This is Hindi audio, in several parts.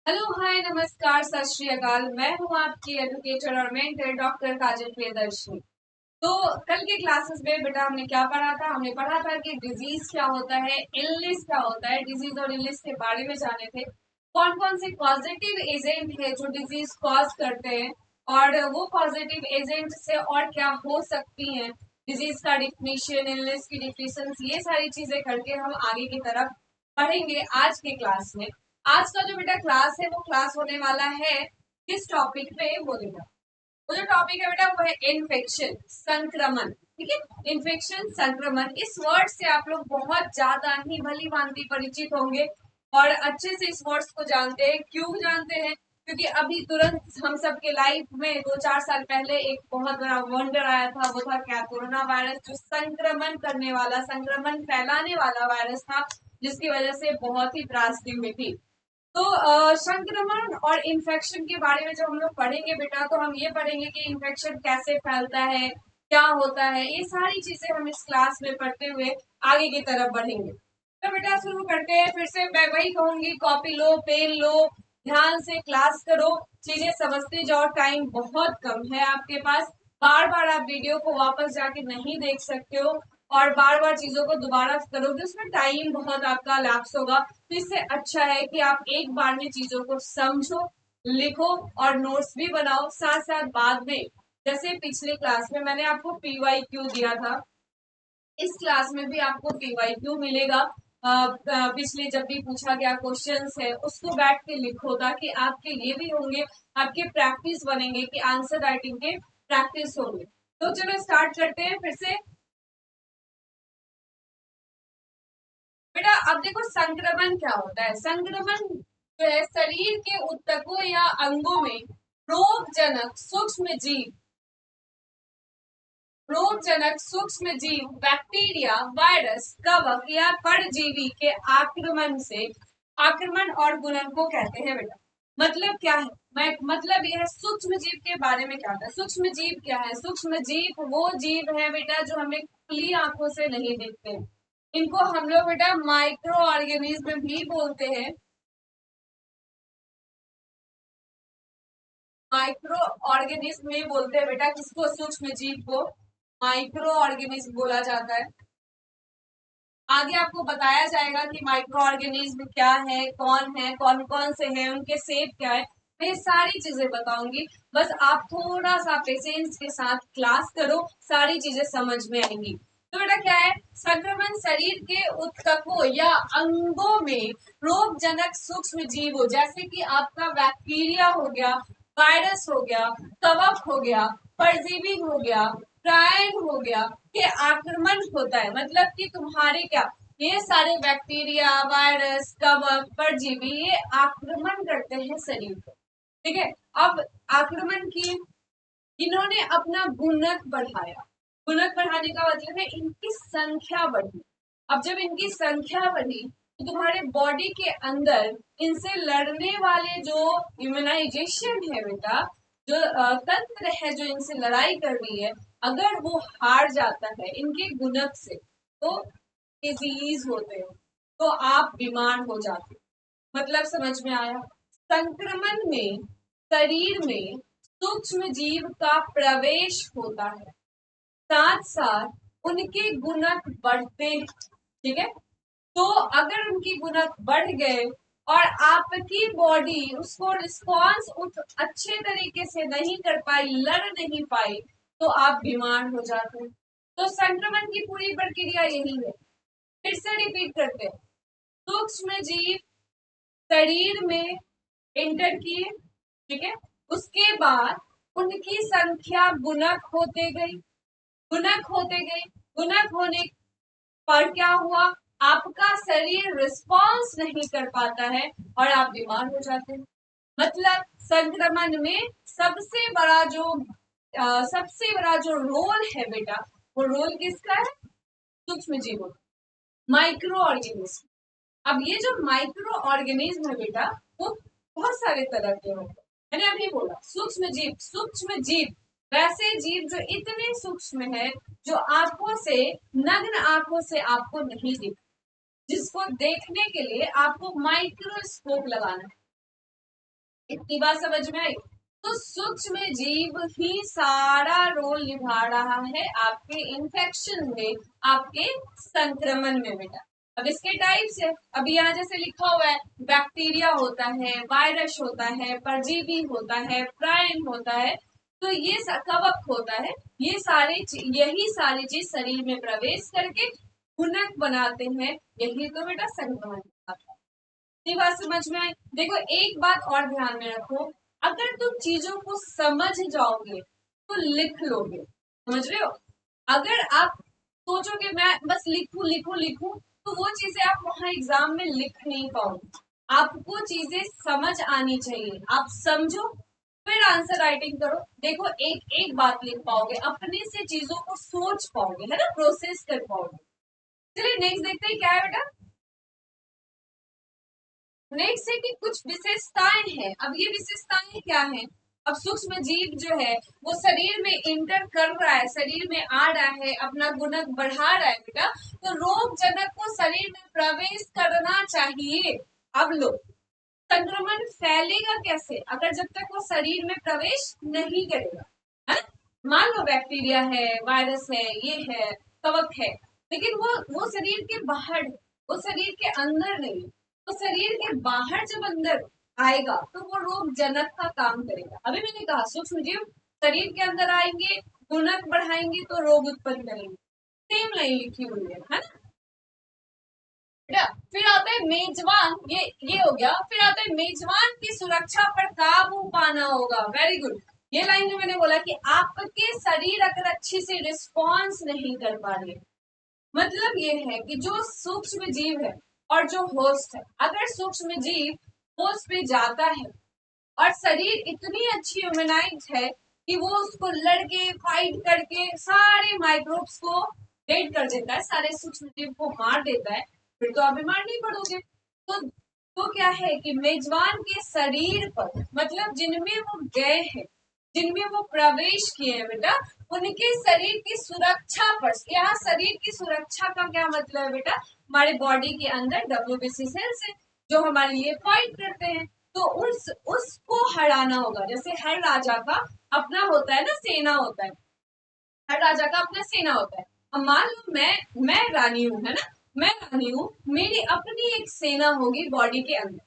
हेलो हाय नमस्कार सत श्री अकाल। मैं हूँ आपकी एडुकेटर और मेंटर डॉक्टर काजल प्रियदर्शनी। तो कल के क्लासेस में बेटा हमने क्या पढ़ा था? हमने पढ़ा था कि डिजीज क्या होता है, इलनेस क्या होता है। डिजीज और इलनेस के बारे में जाने थे। कौन कौन से पॉजिटिव एजेंट है जो डिजीज कॉज करते हैं, और वो पॉजिटिव एजेंट से और क्या हो सकती हैं। डिजीज का डिफिनीशन, इलनेस की डिफिनेशन, ये सारी चीजें करके हम आगे की तरफ पढ़ेंगे आज के क्लास में। आज का जो बेटा क्लास है वो क्लास होने वाला है किस टॉपिक पे बोलेगा। वो जो टॉपिक है बेटा वो है इन्फेक्शन, संक्रमण। ठीक है, इन्फेक्शन संक्रमण, इस वर्ड से आप लोग बहुत ज्यादा ही भली भांति परिचित होंगे और अच्छे से इस वर्ड्स को जानते हैं। क्यों जानते हैं? क्योंकि अभी तुरंत हम सबके लाइफ में 2-4 साल पहले एक बहुत बड़ा वंडर आया था। वो था क्या? कोरोना वायरस, जो संक्रमण करने वाला, संक्रमण फैलाने वाला वायरस था, जिसकी वजह से बहुत ही त्रासदी हुई थी। तो संक्रमण और इन्फेक्शन के बारे में जब हम लोग पढ़ेंगे बेटा, तो हम ये पढ़ेंगे कि इन्फेक्शन कैसे फैलता है, क्या होता है। ये सारी चीजें हम इस क्लास में पढ़ते हुए आगे की तरफ बढ़ेंगे। तो बेटा शुरू करते हैं। फिर से मैं वही कहूंगी, कॉपी लो, पेन लो, ध्यान से क्लास करो, चीजें समझते जाओ। टाइम बहुत कम है आपके पास। बार बार आप वीडियो को वापस जाके नहीं देख सकते हो, और बार बार चीजों को दोबारा करोगे उसमें टाइम बहुत आपका लैप्स होगा। तो इससे अच्छा है कि आप एक बार में चीजों को समझो, लिखो और नोट्स भी बनाओ। साथ साथ बाद में, जैसे पिछले क्लास में मैंने आपको पीवाई क्यू दिया था, इस क्लास में भी आपको पीवाई क्यू मिलेगा। पिछले जब भी पूछा गया क्वेश्चंस है उसको बैठ के लिखो, ताकि आपके ये भी होंगे, आपके प्रैक्टिस बनेंगे कि आंसर राइटिंग के प्रैक्टिस होंगे। तो चलो स्टार्ट करते हैं फिर से। बेटा अब देखो, संक्रमण क्या होता है। संक्रमण जो है, शरीर के ऊतकों या अंगों में रोगजनक सूक्ष्म जीव, रोगजनक सूक्ष्म जीव, बैक्टीरिया, वायरस, कवक या परजीवी के आक्रमण से, आक्रमण और गुणन को कहते हैं बेटा। मतलब क्या है? मैं मतलब यह है सूक्ष्म जीव के बारे में क्या होता है। सूक्ष्म जीव क्या है? सूक्ष्म जीव वो जीव है बेटा जो हमें खुली आंखों से नहीं दिखते हैं। इनको हम लोग बेटा माइक्रो ऑर्गेनिज्म भी बोलते हैं। माइक्रो ऑर्गेनिज्म भी बोलते हैं बेटा किसको? सूक्ष्म जीव को माइक्रो ऑर्गेनिज्म बोला जाता है। आगे आपको बताया जाएगा कि माइक्रो ऑर्गेनिज्म क्या है, कौन कौन से हैं, उनके शेप क्या है। मैं ये सारी चीजें बताऊंगी। बस आप थोड़ा सा पेशेंस के साथ क्लास करो, सारी चीजें समझ में आएंगी। तो बेटा क्या है? संक्रमण शरीर के ऊतकों या अंगों में रोगजनक सूक्ष्म जीव हो, जैसे कि आपका बैक्टीरिया हो गया, वायरस हो गया, कवक हो गया, परजीवी हो गया, प्रायण हो गया, के आक्रमण होता है। मतलब कि तुम्हारे क्या, ये सारे बैक्टीरिया, वायरस, कवक, परजीवी ये आक्रमण करते हैं शरीर को। ठीक है। अब आक्रमण की, इन्होंने अपना गुणक बढ़ाया। गुणक बढ़ाने का मतलब है इनकी संख्या बढ़ी। अब जब इनकी संख्या बढ़ी तो तुम्हारे बॉडी के अंदर इनसे लड़ने वाले जो इम्यूनाइजेशन है बेटा, जो तंत्र है जो इनसे लड़ाई कर रही है, अगर वो हार जाता है इनके गुणक से, तो डिजीज होते हैं, तो आप बीमार हो जाते हो। मतलब समझ में आया? संक्रमण में शरीर में सूक्ष्म जीव का प्रवेश होता है, साथ साथ उनके गुणक बढ़ते हैं। ठीक है। तो अगर उनकी गुणक बढ़ गए और आपकी बॉडी उसको रिस्पॉन्स उस अच्छे तरीके से नहीं कर पाई, लड़ नहीं पाई, तो आप बीमार हो जाते हैं। तो संक्रमण की पूरी प्रक्रिया यही है। फिर से रिपीट करते हैं। सूक्ष्म जीव शरीर में एंटर किए, ठीक है, उसके बाद उनकी संख्या गुणक होते गई, गुणक होते गई। गुणक होने पर क्या हुआ? आपका शरीर रिस्पॉन्स नहीं कर पाता है और आप बीमार हो जाते हैं। मतलब संक्रमण में सबसे बड़ा जो रोल है बेटा, वो रोल किसका है? सूक्ष्म जीवों, माइक्रो ऑर्गेनिज्म। अब ये जो माइक्रो ऑर्गेनिज्म है बेटा, वो बहुत सारे तरह के होते हैं। मैंने अभी बोला सूक्ष्म जीव, सूक्ष्म जीव वैसे जीव जो इतने सूक्ष्म है, जो आंखों से, नग्न आंखों से आपको नहीं दिख, जिसको देखने के लिए आपको माइक्रोस्कोप लगाना है। इतनी बात समझ में आई। तो सूक्ष्म जीव ही सारा रोल निभा रहा है आपके इन्फेक्शन में, आपके संक्रमण में बेटा। अब इसके टाइप्स है, अभी यहाँ जैसे लिखा हुआ है, बैक्टीरिया होता है, वायरस होता है, परजीवी होता है, प्रायन होता है, तो ये कवक होता है। यही सारी चीज शरीर में प्रवेश करके गुणक बनाते हैं, यही तो बेटा संक्रमण आता है। ये बात समझ में आई। देखो एक बात और ध्यान में रखो, अगर तुम चीजों को समझ जाओगे तो लिख लोगे, समझ रहे हो। अगर आप सोचोगे मैं बस लिखूं लिखूं लिखूं, तो वो चीजें आप वहां एग्जाम में लिख नहीं पाओगे। आपको चीजें समझ आनी चाहिए, आप समझो फिर आंसर राइटिंग करो। देखो एक एक बात लिख पाओगे, अपने से चीजों को सोच पाओगे, है ना, प्रोसेस कर पाओगे। चलिए नेक्स्ट देखते हैं क्या है बेटा। नेक्स्ट है कि कुछ विशेषताएं हैं। अब ये विशेषताएं क्या हैं? अब सूक्ष्म जीव जो है वो शरीर में इंटर कर रहा है, शरीर में आ रहा है, अपना गुणक बढ़ा रहा है बेटा, तो रोग जनक को शरीर में प्रवेश करना चाहिए। अब लो, संक्रमण फैलेगा कैसे अगर जब तक वो शरीर में प्रवेश नहीं करेगा, है ना? मान लो बैक्टीरिया है, वायरस है, ये है, कवक है, लेकिन वो शरीर के बाहर, वो शरीर के अंदर नहीं। तो शरीर के बाहर जब अंदर आएगा तो वो रोग जनक का काम करेगा। अभी मैंने कहा सूक्ष्म जीव शरीर के अंदर आएंगे, गुणक बढ़ाएंगे तो रोग उत्पन्न करेंगे। सेम लाइन लिखी हुई है ना। फिर आता है मेजबान, ये हो गया। फिर आता है मेजबान की सुरक्षा पर काबू पाना होगा। Very good. ये लाइन जो मैंने बोला कि आपके शरीर अगर अच्छी से रिस्पॉन्स नहीं कर पा रही, मतलब ये है कि जो सूक्ष्म जीव है और जो होस्ट है, अगर सूक्ष्म जीव होस्ट पे जाता है और शरीर इतनी अच्छी ह्यूमनाइज है कि वो उसको लड़के फाइट करके सारे माइक्रोब्स को डेड कर देता है, सारे सूक्ष्म जीव को मार देता है, फिर तो आप बीमार नहीं पड़ोगे। तो क्या है कि मेजबान के शरीर पर, मतलब जिनमें वो गए हैं, जिनमें वो प्रवेश किए हैं बेटा, उनके शरीर की सुरक्षा पर, यहाँ शरीर की सुरक्षा का क्या मतलब है बेटा, हमारे बॉडी के अंदर डब्ल्यूबीसी सेल्स है जो हमारे लिए फाइट करते हैं, तो उसको हराना होगा। जैसे हर राजा का अपना होता है ना, सेना होता है, हर राजा का अपना सेना होता है। अब मान लो मैं रानी हूँ, है ना, मैं रानी हूँ, मेरी अपनी एक सेना होगी बॉडी के अंदर,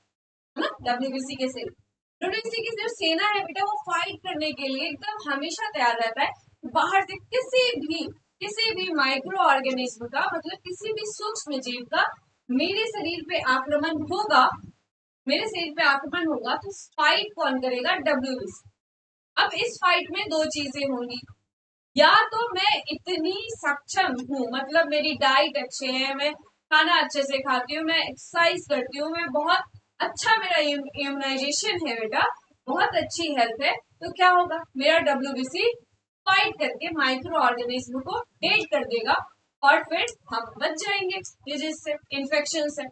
है ना, डब्ल्यूबीसी के सेना। डब्ल्यूबीसी की जो सेना है बेटा, वो फाइट करने के लिए एकदम हमेशा तैयार रहता है। बाहर से किसी भी माइक्रो ऑर्गेनिज्म का, मतलब किसी भी सूक्ष्म जीव का मेरे शरीर पे आक्रमण होगा, मेरे शरीर पे आक्रमण होगा तो फाइट कौन करेगा? डब्ल्यूबीसी। अब इस फाइट में दो चीजें होंगी, या तो मैं इतनी सक्षम हूँ, मतलब मेरी डाइट अच्छे है, मैं खाना अच्छे से खाती हूँ, मैं एक्सरसाइज करती हूँ, मैं बहुत अच्छा, मेरा इम्यूनाइजेशन है बेटा, बहुत अच्छी हेल्थ है, तो क्या होगा, मेरा डब्ल्यूबीसी फाइट करके माइक्रो ऑर्गेनिज्म को डेड कर देगा और फिर हम बच जाएंगे डिजीज से, इन्फेक्शन से।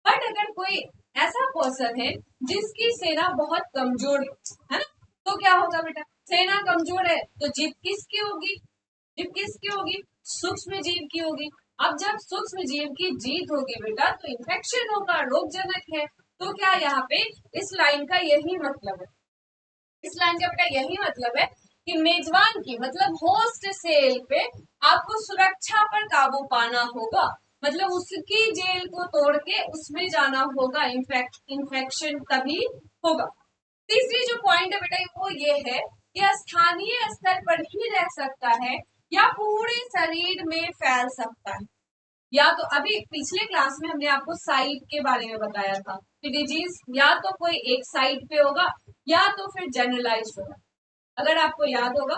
बट अगर कोई ऐसा पर्सन है जिसकी सेना बहुत कमजोर है ना, तो क्या होगा बेटा, सेना कमजोर है तो जीत किसकी होगी? जीत किसकी होगी? सूक्ष्म जीव की होगी। अब जब सूक्ष्म जीव की जीत होगी बेटा तो इन्फेक्शन होगा, रोगजनक है। तो क्या यहाँ पे इस लाइन का यही मतलब है, इस लाइन का बेटा यही मतलब है कि मेजबान की, मतलब होस्ट सेल पे आपको सुरक्षा पर काबू पाना होगा, मतलब उसकी जेल को तोड़ के उसमें जाना होगा, इन्फेक्शन तभी होगा। तीसरी जो पॉइंट है बेटा वो ये है कि स्थानीय स्तर पर ही रह सकता है या पूरे शरीर में फैल सकता है। या तो अभी पिछले क्लास में हमने आपको साइट के बारे में बताया था कि डिजीज या तो कोई एक साइट पे होगा या तो फिर जनरलाइज होगा। अगर आपको याद होगा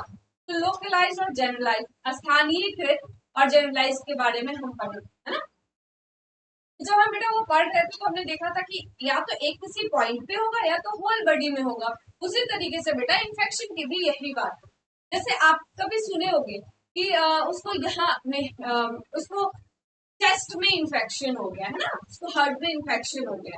तो लोकलाइज और जनरलाइज, स्थानीयकृत और जनरलाइज के बारे में हम पढ़े, है ना। जब हम बेटा वो पढ़ रहे थे तो हमने देखा था कि या तो एक किसी पॉइंट पे होगा या तो होल बॉडी में होगा। उसी तरीके से बेटा इन्फेक्शन की भी यही बात है। जैसे आप कभी सुने होंगे कि उसको यहाँ में उसको चेस्ट में इन्फेक्शन हो गया, है ना, उसको हार्ट में इन्फेक्शन हो गया,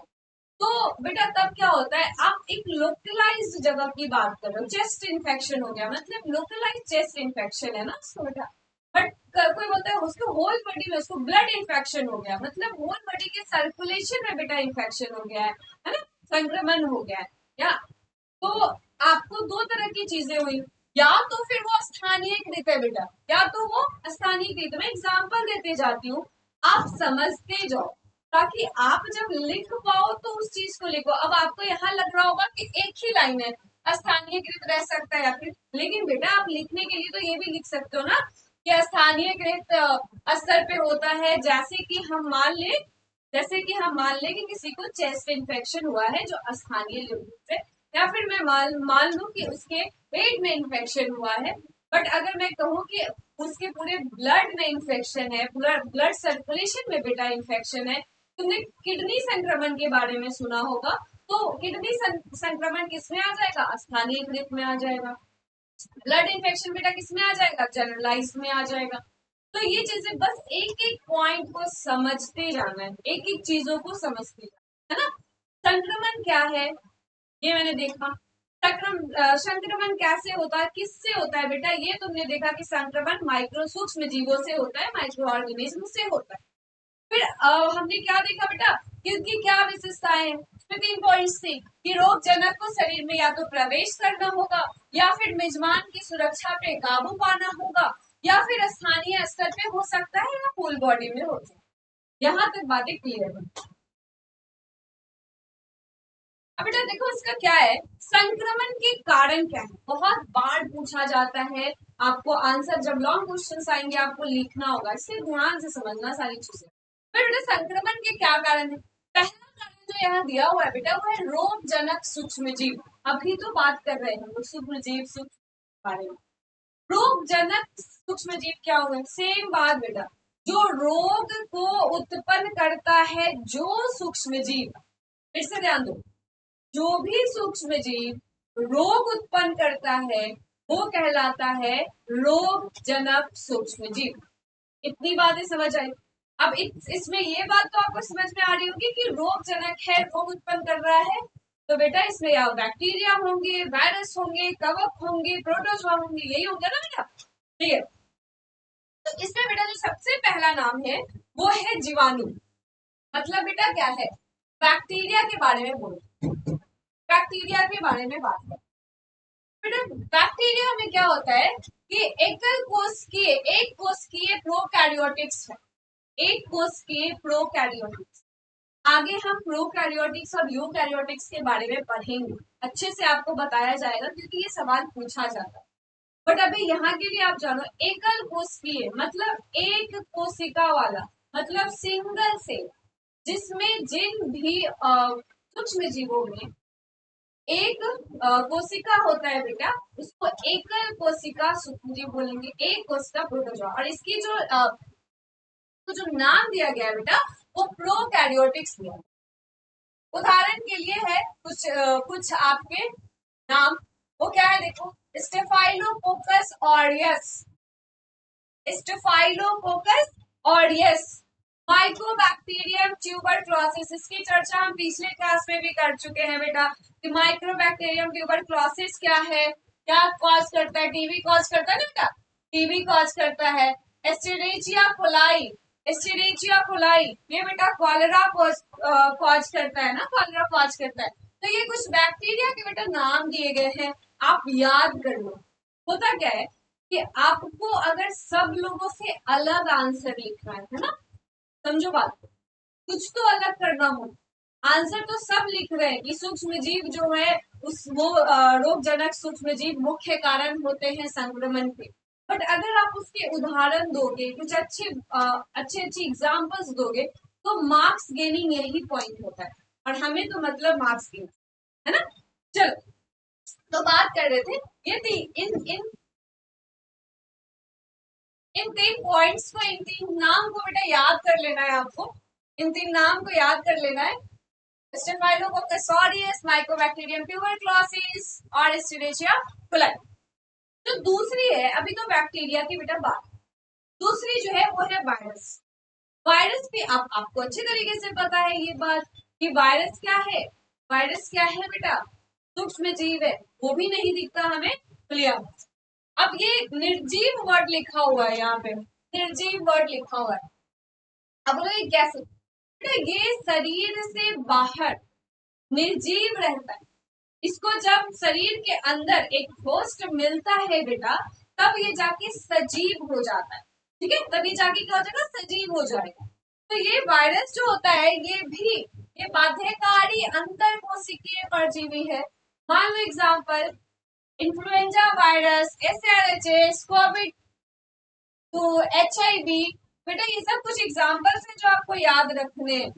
तो बेटा तब क्या होता है, आप एक लोकलाइज्ड जगह की बात कर रहे हो, चेस्ट इन्फेक्शन हो गया मतलब लोकलाइज चेस्ट इन्फेक्शन है ना उसको बेटा। बट कोई बोलता है उसको होल बॉडी में, उसको ब्लड इन्फेक्शन हो गया, मतलब होल बॉडी के सर्कुलेशन में बेटा इन्फेक्शन हो गया है ना, संक्रमण हो गया है। या तो आपको दो तरह की चीजें हुई, या तो फिर वो स्थानीयकृत है बेटा, या तो वो स्थानीयकृत। मैं एग्जाम्पल देते जाती हूँ, आप समझते जाओ ताकि आप जब लिख पाओ तो उस चीज को लिखो। अब आपको यहाँ लग रहा होगा कि एक ही लाइन है, स्थानीयकृत रह सकता है या फिर, लेकिन बेटा आप लिखने के लिए तो ये भी लिख सकते हो ना कि स्थानीयकृत स्तर पे होता है। जैसे कि हम मान लें कि किसी को चेस्ट इन्फेक्शन हुआ है जो स्थानीय रूप से, या फिर मैं मान लूं कि उसके पेट में इन्फेक्शन हुआ है। बट अगर मैं कहूँ कि उसके पूरे ब्लड में इन्फेक्शन है, पूरा ब्लड सर्कुलेशन में बेटा इन्फेक्शन है। तुमने किडनी संक्रमण के बारे में सुना होगा, तो किडनी संक्रमण किसमें आ जाएगा, स्थानीयकृत में आ जाएगा। ब्लड इन्फेक्शन बेटा किसमें आ जाएगा, जनरलाइज में आ जाएगा। तो ये चीजें बस एक एक पॉइंट को समझते जाना है, एक एक चीजों को समझते जाना है ना। संक्रमण क्या है ये मैंने देखा। संक्रमण कैसे होता है, किससे होता है बेटा, ये तुमने देखा कि संक्रमण माइक्रो सूक्ष्म जीवों से होता है, माइक्रो ऑर्गेनिज्म से होता है। फिर हमने क्या देखा बेटा कि उसकी क्या विशेषताएं हैं। इसमें 3 पॉइंट्स थी कि रोग जनक को शरीर में या तो प्रवेश करना होगा, या फिर मेजबान की सुरक्षा पे काबू पाना होगा, या फिर स्थानीय स्तर पे हो सकता है या फुल बॉडी में हो सकता है। यहाँ तक बातें क्लियर है। अब बेटा देखो इसका क्या है, संक्रमण के कारण क्या है, बहुत बार पूछा जाता है। आपको आंसर जब लॉन्ग क्वेश्चन आएंगे आपको लिखना होगा, इसलिए ध्यान से समझना सारी चीजें। फिर बेटा संक्रमण के क्या कारण है, पहला कारण जो यहाँ दिया हुआ है बेटा वो है रोग जनक सूक्ष्म जीव। अभी तो बात कर रहे हैं हम लोग सूक्ष्म जीव सूक्ष्म बारे में। रोग जनक सूक्ष्म जीव क्या हुए, सेम बात बेटा, जो रोग को उत्पन्न करता है, जो सूक्ष्म जीव, फिर से ध्यान दो, जो भी सूक्ष्म जीव रोग उत्पन्न करता है वो कहलाता है रोग जनक सूक्ष्म जीव। इतनी बातें समझ आई। अब इसमें ये बात तो आपको समझ में आ रही होगी कि रोग जनक है, रोग उत्पन्न कर रहा है, तो बेटा इसमें या बैक्टीरिया होंगे, वायरस होंगे, कवक होंगे, प्रोटोजोआ होंगे, यही होगा ना बेटा। ठीक है, तो इसमें बेटा जो सबसे पहला नाम है वो है जीवाणु। मतलब बेटा क्या है, बैक्टीरिया के बारे में बोलो, बैक्टीरिया के बारे में बात करें। बेटा बैक्टीरिया में क्या होता है कि एकल कोशिकीय, एक कोशिकीय प्रोकैरियोटिक्स है, एक कोशिकीय प्रोकैरियोटिक्स। आगे हम प्रोकैरियोटिक्स और यूकैरियोटिक्स के बारे में पढ़ेंगे, अच्छे से आपको बताया जाएगा क्योंकि ये सवाल पूछा जाता है। बट अभी यहाँ के लिए आप जानो, एकल कोशिकीय मतलब एक कोशिका वाला, मतलब सिंगल सेल, जिसमें जिन भी सूक्ष्म जीवों में एक कोशिका होता है बेटा, उसको एकल कोशिका सूक्ष्मजीव बोलेंगे, एक कोशिका प्रोटोजोआ। और इसकी तो जो नाम दिया गया है बेटा वो प्रोकैरियोटिक्स दिया। उदाहरण के लिए है कुछ आपके नाम, वो क्या है देखो, staphylococcus aureus, staphylococcus aureus, mycobacterium tuberculosis. इसकी चर्चा हम पिछले क्लास में भी कर चुके हैं बेटा कि माइक्रोबैक्टीरियम ट्यूबरक्लोसिस क्या है, क्या कॉज करता है, टीबी कॉज करता है ना बेटा, टीबी कॉज करता है। एस्टेरेचिया कोलाई, एस्टेरेचिया कोलाई ये बेटा कॉलरा कॉज करता है ना, कॉलरा कॉज करता है। तो ये कुछ बैक्टीरिया के बेटा नाम दिए गए हैं, आप याद कर लो। होता क्या है कि आपको अगर सब लोगों से अलग आंसर लिखना है ना, समझो बात को, कुछ तो अलग करना हो। आंसर तो सब लिख रहे हैं कि सूक्ष्म जीव जो है उस वो रोग जनक सूक्ष्म जीव मुख्य कारण होते हैं संक्रमण के। बट अगर आप उसके उदाहरण दोगे, कुछ अच्छे अच्छे एग्जाम्पल्स दोगे, तो मार्क्स गेनिंग यही पॉइंट होता है, और हमें तो मतलब मार्क्स गेनिंग है ना। चलो, तो बात कर रहे थे ये थी इन इन इन 3 पॉइंट्स को, इन 3 नाम को बेटा याद कर लेना है आपको, इन 3 नाम को याद कर लेना है, स्टेफाइलोकोकस ऑरियस, माइकोबैक्टीरियम ट्यूबरक्लोसिस और एस्टेरेचिया कोलाई। जो दूसरी है, अभी तो बैक्टीरिया की बेटा बात, दूसरी जो है वो है वायरस। वायरस भी आपको अच्छे तरीके से पता है ये बात कि वायरस क्या है, वायरस क्या है बेटा, सूक्ष्म जीव है, वो भी नहीं दिखता हमें क्लियर। अब ये निर्जीव वर्ड लिखा हुआ है यहाँ पे, निर्जीव वर्ड लिखा हुआ है। अब बोलो ये कैसे, बेटा ये शरीर से बाहर निर्जीव रहता है, इसको जब शरीर के अंदर एक होस्ट मिलता है बेटा, तब ये जाके सजीव हो जाता है। ठीक है, तब ये जाके क्या हो जाएगा, सजीव हो जाएगा। तो ये वायरस जो होता है ये बाध्यकारी अंतर कोशिकीय परजीवी है। मान लो example, influenza virus, SRHS, Covid तो HIV। बेटा ये सब कुछ एग्जाम्पल्स हैं जो आपको याद रखने हैं।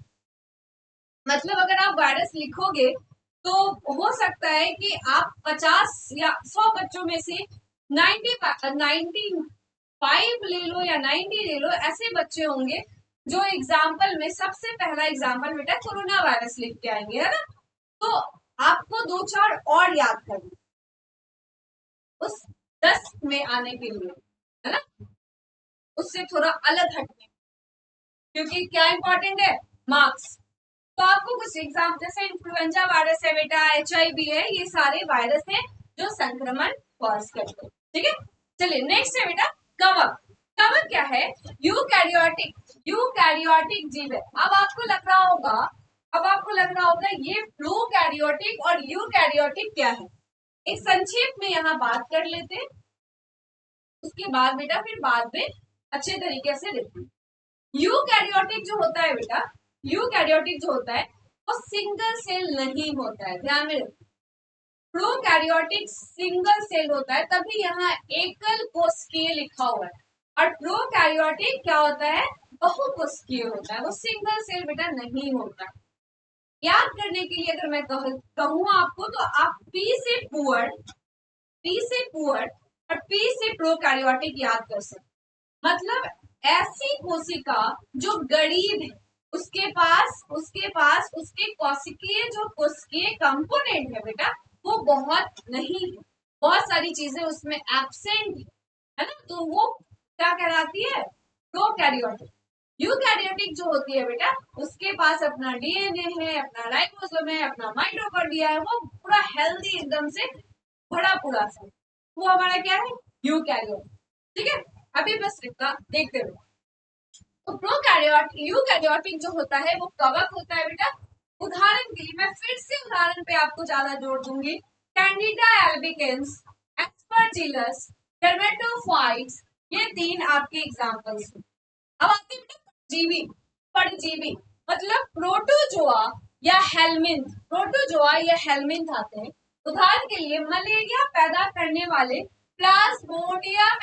मतलब अगर आप वायरस लिखोगे तो हो सकता है कि आप 50 या 100 बच्चों में से 95 ले लो या 90 ले लो, ऐसे बच्चे होंगे जो एग्जाम्पल में सबसे पहला एग्जाम्पल बेटा कोरोना वायरस लिख के आएंगे, है ना। तो आपको 2-4 और याद करना उस 10 में आने के लिए, है ना, उससे थोड़ा अलग हटने, क्योंकि क्या इंपॉर्टेंट है, मार्क्स। तो आपको कुछ एग्जाम, जैसे इन्फ्लुएंजा वायरस है बेटा, HIV है, ये सारे वायरस हैं जो संक्रमण कॉज करते हैं। ठीक है, चलिए नेक्स्ट है बेटा कवक। कवक क्या है, यूकैरियोटिक जीव है। अब आपको लग रहा होगा ये प्रोकैरियोटिक और यूकैरियोटिक क्या है। एक संक्षेप में यहाँ बात कर लेते हैं, उसके बाद बेटा फिर बाद में अच्छे तरीके से देखते हैं। यूकैरियोटिक जो होता है बेटा, यूकैरियोटिक जो होता है वो सिंगल सेल नहीं होता है, ध्यान में रखिए। प्रोकैरियोटिक सिंगल सेल होता है, तभी यहाँ एकल कोशिकीय लिखा हुआ है। और प्रोकैरियोटिक क्या होता है, बहुकोशिकीय होता है, वो सिंगल सेल बेटा नहीं होता। याद करने के लिए अगर मैं कहूँ आपको, तो आप P से पुअर और P से प्रोकैरियोटिक याद कर सकते। मतलब ऐसी कोशिका जो गरीब है, उसके कोशिकीय कंपोनेंट है बेटा, वो बहुत नहीं है, बहुत सारी चीजें उसमें एब्सेंट है ना, तो वो क्या कहलाती है, प्रोकैरियोटिक। यूकैरियोटिक जो होती है बेटा, उसके पास अपना DNA है, अपना राइबोसोम है, अपना माइटोकॉन्ड्रिया है, वो पूरा हेल्दी एकदम से बड़ा पूरा सा, वो हमारा क्या है, यूकैरियोटिक। ठीक है, अभी बस इतना देखते रहो। तो यूकैरियोटिक जो होता है वो कवक होता है बेटा। उदाहरण के लिए मैं फिर से उदाहरण पे आपको ज्यादा जोर दूंगी, कैंडिडा एल्बिकेंस, एस्परजिलस, डर्मेटोफाइट्स, ये 3 आपके एग्जांपल्स हैं। अब आते हैं परजीवी। परजीवी मतलब प्रोटोजोआ या हेलमिंथ आते हैं। उदाहरण के लिए मलेरिया पैदा करने वाले प्लाज्मोडियम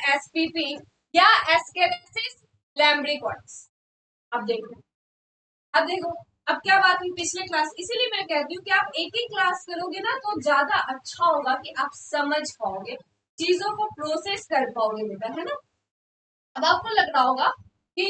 एसपीपी या एस्केरेसिस लैम्ब्रिकॉइड्स। अब देखो अब क्या बात हुई पिछले क्लास, इसीलिए मैं कहती हूँ कि आप एक ही क्लास करोगे ना तो ज्यादा अच्छा होगा, कि आप समझ पाओगे, चीजों को प्रोसेस कर पाओगे बेटा, है ना। अब आपको लग रहा होगा कि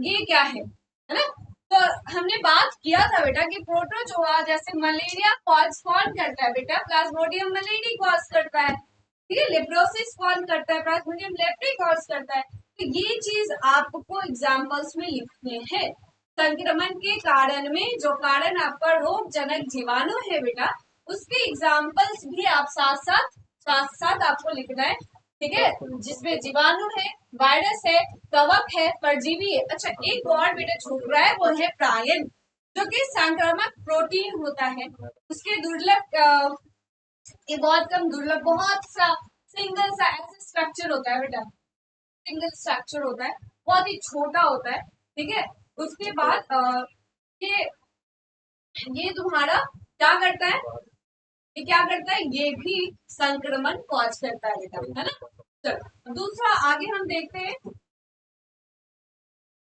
ये क्या है ना। तो हमने बात किया था बेटा कि प्रोटोजोआ जैसे मलेरिया कौन करता है बेटा, प्लाज्मोडियम मलेरिया कॉज करता है। ठीक है, लेप्रोसिस कौन करता है, प्लाज्मोडियम लेप्री कॉज करता है। तो ये चीज आपको एग्जाम्पल्स में लिखने हैं। संक्रमण के कारण में जो कारण आपका रोगजनक जीवाणु है बेटा, उसके एग्जाम्पल्स भी आप साथ साथ आपको लिखना है। ठीक है, जिसमें जीवाणु है, वायरस है, कवक है, परजीवी है। अच्छा, एक और बेटा छूट रहा है, वो है प्रायन, जो कि संक्रामक प्रोटीन होता है। उसके दुर्लभ ये बहुत कम दुर्लभ, बहुत सा सिंगल सा ऐसा स्ट्रक्चर होता है बेटा, सिंगल स्ट्रक्चर होता है, बहुत ही छोटा होता है। ठीक है, उसके बाद ये ये तुम्हारा क्या करता है, ये क्या करता है, ये भी संक्रमण कॉज करता है बेटा, है ना। चलो दूसरा आगे हम देखते हैं।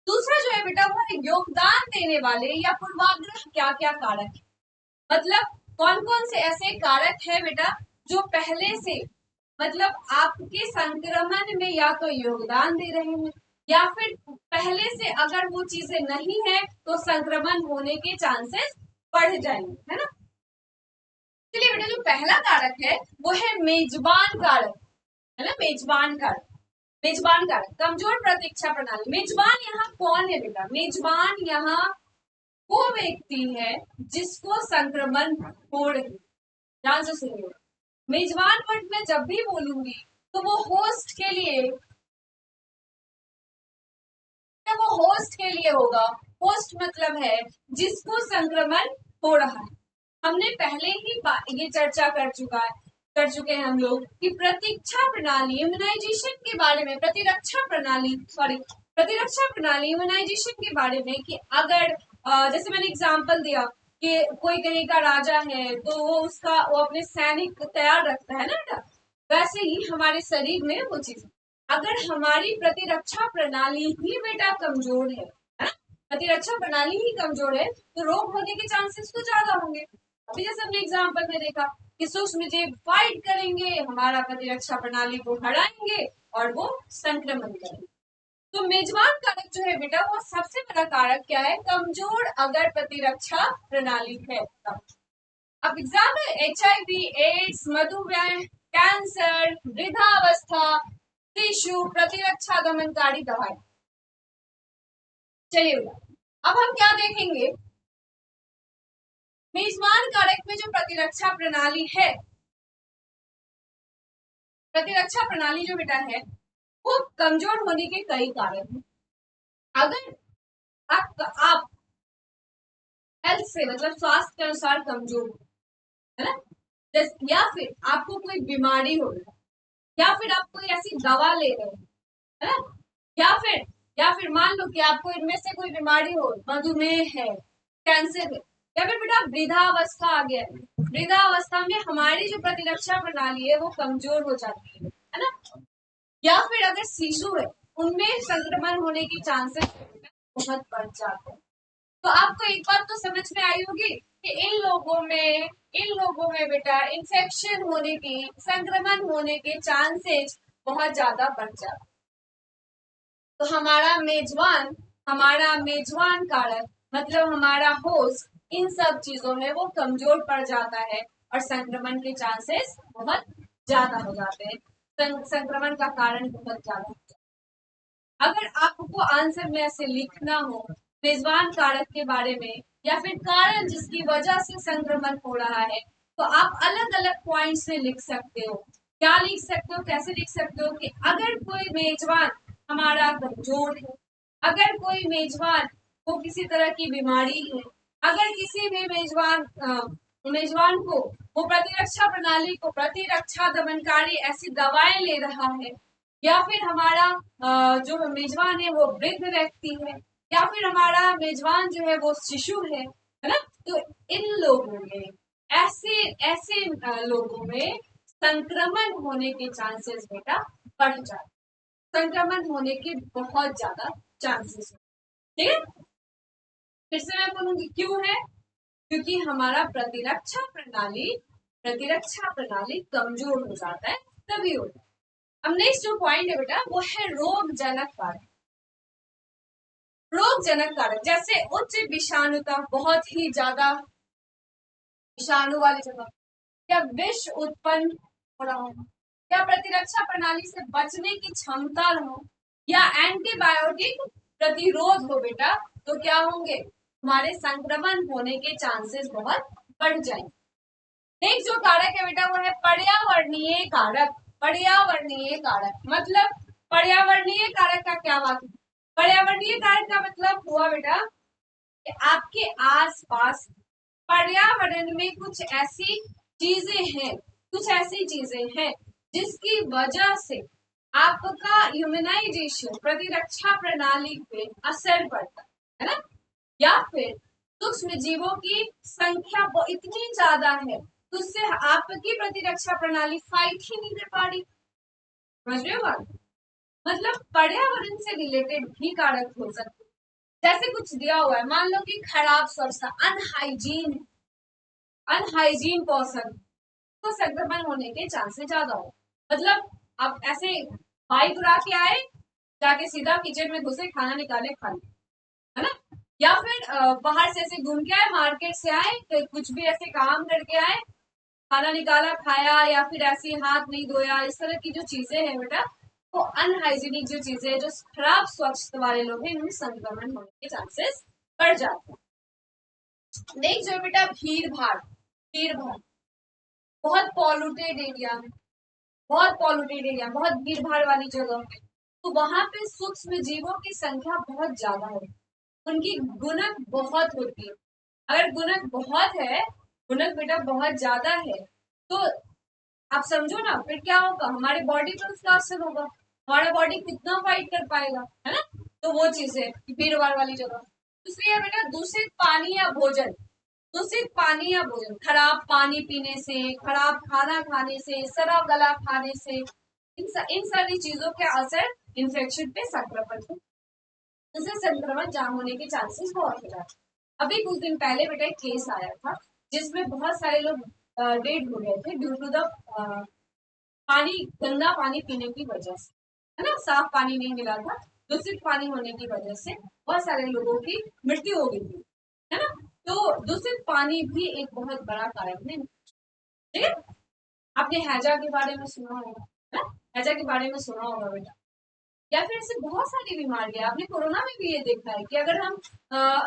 दूसरा जो है बेटा वो है योगदान देने वाले या पूर्वाग्रह क्या क्या कारक है। मतलब कौन कौन से ऐसे कारक है बेटा जो पहले से मतलब आपके संक्रमण में या तो योगदान दे रहे हैं, या फिर पहले से अगर वो चीजें नहीं है तो संक्रमण होने के चांसेस बढ़ जाएंगे, है ना। चलिए बेटा, जो पहला कारक है वो है मेजबान कारक, है ना। मेजबान कारक कमजोर प्रतीक्षा प्रणाली। मेजबान यहाँ कौन है बेटा, मेजबान यहाँ वो व्यक्ति है जिसको संक्रमण हो रही, ध्यान से सुनिए। मेजबान वर्ड में जब भी बोलूंगी तो वो होस्ट के लिए, वो होस्ट के लिए होगा। होस्ट मतलब है जिसको संक्रमण हो रहा है। हमने पहले ही ये चर्चा कर चुके हैं हम लोग कि प्रतिरक्षा प्रणाली इम्यूनाइजेशन के बारे में, प्रतिरक्षा प्रणाली इम्यूनाइजेशन के बारे में कि अगर जैसे मैंने एग्जांपल दिया कि कोई कहीं का राजा है तो वो अपने सैनिक तैयार रखता है ना बेटा, वैसे ही हमारे शरीर में वो चीज, अगर हमारी प्रतिरक्षा प्रणाली ही बेटा कमजोर है, प्रतिरक्षा प्रणाली ही कमजोर है तो रोग होने के चांसेस तो ज्यादा होंगे। अभी जैसे हमने एग्जाम्पल में देखा कि सूक्ष्म जीव फाइट करेंगे, हमारा प्रतिरक्षा प्रणाली को हराएंगे और वो संक्रमण करेंगे। तो मेजबान कारक जो है बेटा, वो सबसे बड़ा कारक क्या है, कमजोर अगर प्रतिरक्षा प्रणाली है तब। अब एग्जाम्पल HIV, एड्स, मधुमेह, कैंसर, वृद्धावस्था, टिश्यू, प्रतिरक्षा दमनकारी दवाई। चलिए अब हम क्या देखेंगे, मेजबान कारक में जो प्रतिरक्षा प्रणाली है, प्रतिरक्षा प्रणाली जो बेटा है वो कमजोर होने के कई कारण हैं। अगर आप हेल्थ से मतलब स्वास्थ्य के अनुसार कमजोर है ना, या फिर आपको कोई बीमारी हो रही है, या फिर आप कोई ऐसी दवा ले रहे हैं, है ना, या फिर मान लो कि आपको इनमें से कोई बीमारी हो, मधुमेह है, कैंसर है, या फिर बेटा वृद्धावस्था आ गया है, वृद्धावस्था में हमारी जो प्रतिरक्षा प्रणाली है वो कमजोर हो जाती है ना, या फिर अगर शिशु है उनमें संक्रमण होने की चांसेस बहुत बढ़ जाते हैं। तो आपको एक बात तो समझ में आई होगी कि इन लोगों में बेटा इन्फेक्शन होने की, संक्रमण होने के चांसेस बहुत ज्यादा बढ़ जाते। तो हमारा मेजबान कारक मतलब हमारा होस्ट इन सब चीजों में वो कमजोर पड़ जाता है और संक्रमण के चांसेस बहुत ज्यादा हो जाते हैं, संक्रमण का कारण बहुत ज्यादा। अगर आपको आंसर में ऐसे लिखना हो मेजबान कारक के बारे में या फिर कारण जिसकी वजह से संक्रमण हो रहा है, तो आप अलग अलग पॉइंट से लिख सकते हो। क्या लिख सकते हो, कैसे लिख सकते हो कि अगर कोई मेजबान हमारा कमजोर है, अगर कोई मेजबान को किसी तरह की बीमारी है, अगर किसी भी मेजबान को वो प्रतिरक्षा प्रणाली को प्रतिरक्षा दमनकारी ऐसी दवाएं ले रहा है, या फिर हमारा जो मेजबान है वो वृद्ध व्यक्ति है, या फिर हमारा मेजबान जो है वो शिशु है ना, तो इन लोगों में ऐसे ऐसे लोगों में संक्रमण होने के चांसेस बेटा बढ़ जाते, संक्रमण होने के बहुत ज्यादा चांसेस। ठीक है, फिर से मैं बोलूंगी क्यों है, क्योंकि हमारा प्रतिरक्षा प्रणाली कमजोर हो जाता है, तभी होता है। अब नेक्स्ट जो पॉइंट है बेटा वो है रोगजनक कारक। रोगजनक कारक जैसे उच्च विषाणुता, बहुत ही ज्यादा विषाणु वाली जगह, या विष उत्पन्न हो रहा हो, या प्रतिरक्षा प्रणाली से बचने की क्षमता हो, या एंटीबायोटिक प्रतिरोध हो बेटा, तो क्या होंगे, हमारे संक्रमण होने के चांसेस बहुत बढ़ जाएंगे। नेक्स्ट जो कारक है बेटा वो है पर्यावरणीय कारक। पर्यावरणीय कारक मतलब पर्यावरणीय कारक का क्या बात है, पर्यावरणीय कारक का मतलब हुआ बेटा कि आपके आसपास पर्यावरण में कुछ ऐसी चीजें हैं जिसकी वजह से आपका इम्यूनाइजेशन प्रतिरक्षा प्रणाली पे असर पड़ता है ना, या फिर सूक्ष्म जीवों की संख्या इतनी ज्यादा है तो उससे आपकी प्रतिरक्षा प्रणाली फाइट ही नहीं कर पा रही। समझ रहे हो बात, मतलब पर्यावरण से रिलेटेड भी कारक हो सकते, जैसे कुछ दिया हुआ है, मान लो कि खराब स्वच्छता, अनहाइजीन पर्सन, तो संक्रमण होने के चांसेस ज्यादा हो। मतलब आप ऐसे बाइक उड़ा के आए, जाके सीधा किचन में घुसे, खाना निकाले, खा लिया, है ना, या फिर बाहर से ऐसे घूम के आए, मार्केट से आए, तो कुछ भी ऐसे काम करके आए, खाना निकाला खाया, या फिर ऐसे हाथ नहीं धोया, इस तरह की जो चीजें हैं बेटा, वो अनहाइजीनिक जो चीजें हैं, जो खराब स्वच्छता वाले लोग हैं, इनमें संक्रमण होने के चांसेस बढ़ जाते हैं। नेक्स्ट जो बेटा भीड़ भाड़, बहुत पॉल्यूटेड एरिया में, बहुत भीड़ भाड़ वाली जगह है, तो वहां पे सूक्ष्म जीवों की संख्या बहुत ज्यादा होती है, उनकी गुणक बहुत होती है। अगर गुणक बहुत है गुणक बेटा बहुत ज्यादा है, तो आप समझो ना फिर क्या होगा, हमारे बॉडी पर उसका असर होगा, हमारा बॉडी कितना फाइट कर पाएगा, है ना। तो वो चीज है भीड़ भाड़ वाली जगह। दूसरी है बेटा दूषित पानी या भोजन। दूषित पानी या भोजन, खराब पानी पीने से, खराब खाना खाने से, सड़ा गला खाने से, इन सारी चीजों के असर इन्फेक्शन पे संक्रमण को, इससे संक्रमण जाम होने के चांसेस बहुत हो जाते हैं। अभी कुछ दिन पहले बेटा एक केस आया था जिसमें बहुत सारे लोग डेड हो गए थे ड्यू टू द पानी, गंदा पानी पीने की वजह से, है ना, साफ पानी नहीं मिला था, दूषित पानी होने की वजह से बहुत सारे लोगों की मृत्यु हो गई थी, है ना। तो दूषित पानी भी एक बहुत बड़ा कारण है, ठीक है। आपने हैजा के बारे में सुना होगा, है ना, हैजा के बारे में सुना होगा बेटा, या फिर ऐसे बहुत सारी बीमारियां, आपने कोरोना में भी ये देखा है कि अगर हम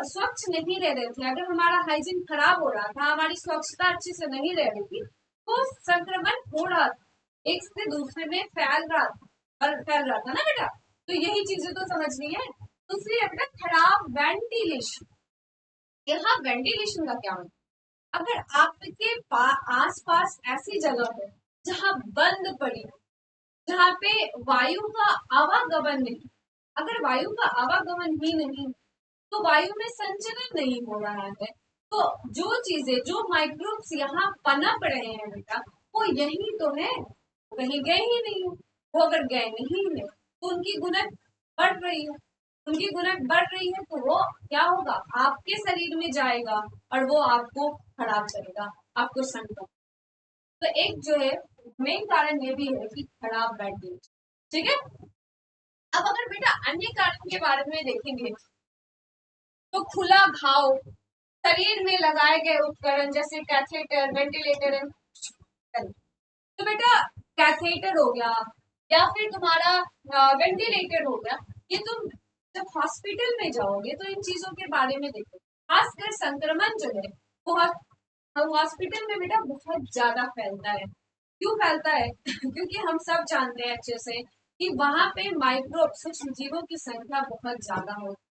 स्वच्छ नहीं रह रहे थे, अगर हमारा हाइजीन खराब हो रहा था, हमारी स्वच्छता अच्छे से नहीं रह रही थी, तो संक्रमण हो रहा था, एक से दूसरे में फैल रहा था, और फैल रहा था ना बेटा। तो यही चीजें तो समझनी है। दूसरी है बेटा खराब वेंटिलेशन। यहाँ वेंटिलेशन का क्या मतलब, अगर आपके आस पास ऐसी जगह है जहाँ बंद पड़ी, जहाँ पे वायु का आवागमन नहीं, अगर वायु का आवागमन ही नहीं तो वायु में संचलन नहीं हो रहा है, तो जो चीजें, जो माइक्रोब्स यहाँ पनप रहे हैं बेटा, वो यही तो है, कहीं गए ही नहीं है। वो अगर गए नहीं है तो उनकी गुणक बढ़ रही है, उनकी गुणक बढ़ रही है तो वो क्या होगा, आपके शरीर में जाएगा और वो आपको खराब करेगा, आपको संक्रमण। तो एक जो है मेन कारण ये भी है कि खराब वेंटिलेशन, ठीक है। अब अगर बेटा अन्य कारण के बारे में देखेंगे तो खुला घाव, शरीर में लगाए गए उपकरण जैसे कैथेटर, वेंटिलेटर, तो बेटा कैथेटर हो गया या फिर तुम्हारा वेंटिलेटर हो गया, ये तुम जब हॉस्पिटल में जाओगे तो इन चीजों के बारे में देखो, खासकर संक्रमण जो है बहुत हॉस्पिटल में बेटा बहुत ज्यादा फैलता है। क्यों फैलता है क्योंकि हम सब जानते हैं अच्छे से कि वहां पे माइक्रोब सूक्ष्म जीवों की संख्या बहुत ज्यादा होती है,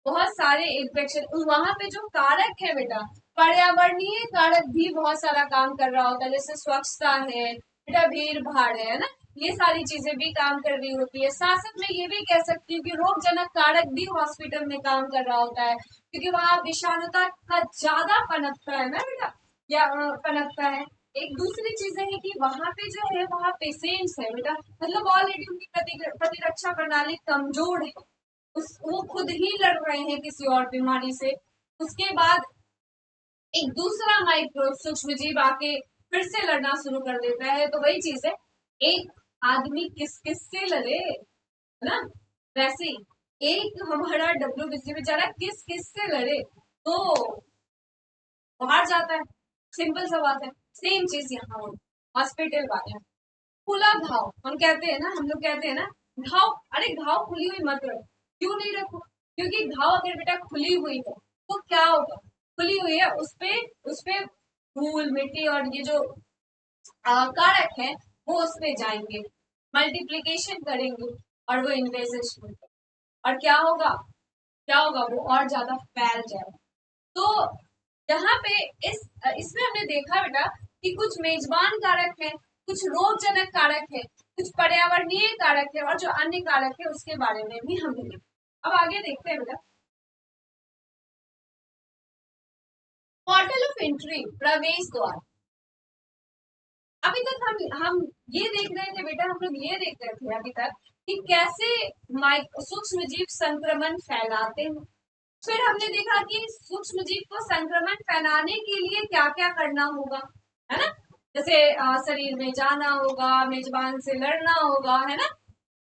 बहुत सारे इन्फेक्शन वहां पे जो कारक है बेटा, पर्यावरणीय कारक भी बहुत सारा काम कर रहा होता है, जैसे स्वच्छता है बेटा, भीड़ भाड़ है ना, ये सारी चीजें भी काम कर रही होती है। साथ साथ में ये भी कह सकती हूँ कि रोगजनक कारक भी हॉस्पिटल में काम कर रहा होता है, क्योंकि वहां विषाणुता का ज्यादा पनपता है ना बेटा, या पनपता है। एक दूसरी चीज है कि वहां पे जो है वहां पेशेंट्स है बेटा, मतलब ऑलरेडी उनकी प्रतिरक्षा प्रणाली कमजोर है, वो खुद ही लड़ रहे हैं किसी और बीमारी से, उसके बाद एक दूसरा माइक्रो सूक्ष्म जीव आके फिर से लड़ना शुरू कर देता है। तो वही चीज है, एक आदमी किस किस से लड़े, है ना, वैसे ही एक हमारा WBC बेचारा किस किस से लड़े तो बाहर जाता है, सिंपल सा बात है। सेम चीज यहाँ हो, हॉस्पिटल वाले खुला घाव, हम कहते हैं ना, हम लोग कहते हैं ना घाव, अरे घाव खुली हुई मत रखो, क्यों नहीं रखो, क्योंकि घाव अगर बेटा खुली हुई है तो क्या होगा, खुली हुई है उस पे धूल मिट्टी और ये जो कारक है वो उस पे जाएंगे, मल्टीप्लीकेशन करेंगे और वो इन्वेजेशन, और क्या होगा वो और ज्यादा फैल जाएगा। तो यहाँ पे इसमें हमने देखा बेटा कि कुछ मेजबान कारक है, कुछ रोगजनक कारक है, कुछ पर्यावरणीय कारक है, और जो अन्य कारक है उसके बारे में भी हमने देखा। अब आगे देखते हैं बेटा, पोर्टल ऑफ एंट्री, प्रवेश द्वार। अभी तक हम ये देख रहे थे बेटा, हम लोग ये देख रहे थे अभी तक कि कैसे सूक्ष्म जीव संक्रमण फैलाते हैं। फिर हमने देखा कि सूक्ष्म जीव को संक्रमण फैलाने के लिए क्या क्या करना होगा, है ना, जैसे शरीर में जाना होगा, मेजबान से लड़ना होगा, है ना।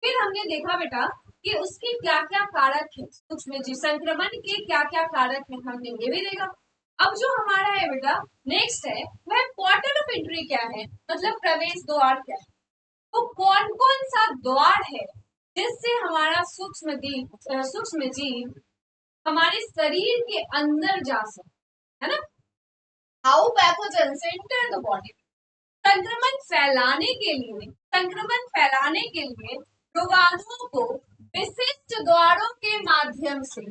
फिर हमने देखा बेटा कि उसके क्या क्या कारक है, सूक्ष्म जीव संक्रमण के क्या क्या कारक है, हमने ये भी देखा। अब जो हमारा है बेटा नेक्स्ट है वह पोर्टल ऑफ एंट्री क्या है, मतलब प्रवेश द्वार क्या है। तो कौन कौन सा द्वार है जिससे हमारा सूक्ष्म जीव हमारे शरीर के अंदर जा सकते, है ना। How pathogens enter the body, संक्रमण फैलाने के लिए, संक्रमण फैलाने के लिए रोगाणुओं को विशिष्ट द्वारों के माध्यम से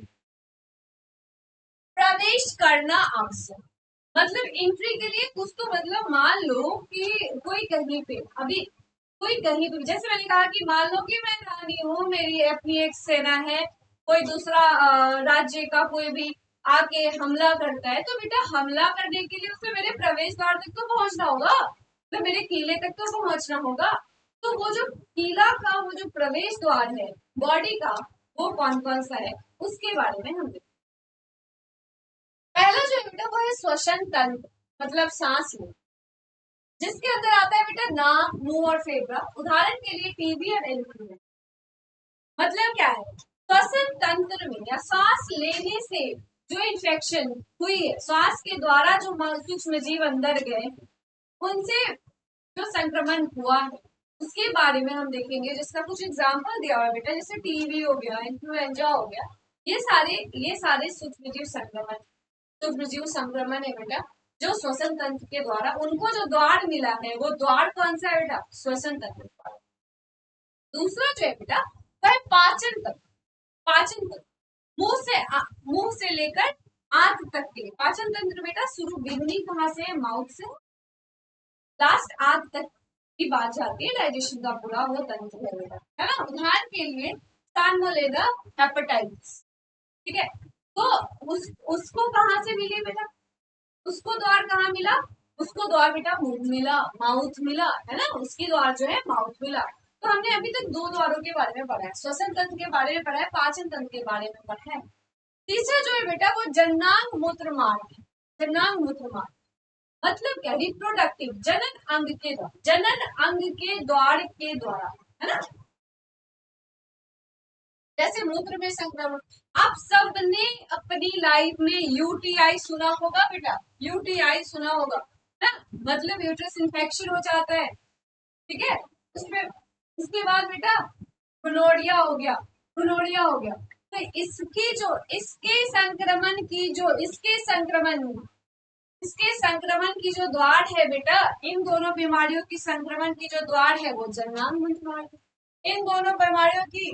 प्रवेश करना आवश्यक, मतलब एंट्री के लिए कुछ तो, मतलब मान लो कि कोई कहीं पे अभी, कोई कहीं पे, जैसे मैंने कहा कि मान लो कि मैं रानी हूँ, मेरी अपनी एक सेना है, कोई दूसरा राज्य का कोई भी आके हमला करता है, तो बेटा हमला करने के लिए उसे मेरे प्रवेश द्वार तक तो पहुंचना होगा, तो मेरे किले तक तो पहुंचना होगा। तो वो जो किला का वो जो प्रवेश द्वार है बॉडी का, वो कौन कौन सा है, उसके बारे में हम देखते हैं। पहला जो है बेटा वो है श्वसन तंत्र, मतलब सांस लेना, जिसके अंदर आता है बेटा नाक, मुंह और फेफड़ा। उदाहरण के लिए टीबी और एल्कोहल। मतलब क्या है, श्वसन तंत्र में या सांस लेने से जो इन्फेक्शन हुई है, सांस के द्वारा जो सूक्ष्म जीव अंदर गए, उनसे जो संक्रमण हुआ है, उसके बारे में हम देखेंगे, जिसका कुछ एग्जाम्पल दिया हुआ है बेटा, जैसे टीबी हो गया, इन्फ्लुएंजा हो गया, ये सारे सूक्ष्मजीव संक्रमण, सूक्ष्मजीव संक्रमण है बेटा, जो श्वसन तंत्र के द्वारा उनको जो द्वार मिला है, वो द्वार कौन सा है बेटा, श्वसन तंत्र द्वार। दूसरा जो है बेटा वह है पाचन तंत्र। पाचन तंत्र मुंह से लेकर आंत तक के पाचन तंत्र बेटा, शुरू बिगनिंग कहाँ से है, माउथ से, लास्ट आंत तक की बात जाती है, डाइजेशन का पूरा वो तंत्र है बेटा, है ना। उदाहरण के लिए साल्मोनेला हेपेटाइटिस, ठीक है, तो उसको कहाँ से मिली बेटा, उसको द्वार कहाँ मिला, उसको द्वार बेटा मुंह मिला, माउथ मिला, है ना, उसकी द्वार जो है माउथ मिला। तो हमने अभी तक दो द्वारों के बारे में पढ़ा है, श्वसन तंत्र के बारे में पढ़ा है, पाचन तंत्र के बारे में पढ़ा है। तीसरा जो है बेटा वो जननांग मूत्र मार्ग है। जननांग मूत्र मार्ग मतलब क्या, रिप्रोडक्टिव, जनन अंग के द्वारा, जनन अंग के द्वार के द्वारा, है ना। जैसे मूत्र में संक्रमण, आप सबने अपनी लाइफ में यूटीआई सुना होगा बेटा, यूटीआई सुना होगा ना, मतलब यूट्रस इन्फेक्शन हो जाता है, ठीक है, उसमें उसके बाद बेटा गोनोरिया हो गया, गोनोरिया हो गया, तो इसकी जो इसके संक्रमण की जो द्वार है बेटा, इन दोनों बीमारियों की संक्रमण की जो द्वार है वो जननांग मूत्र मार्ग है। इन दोनों बीमारियों की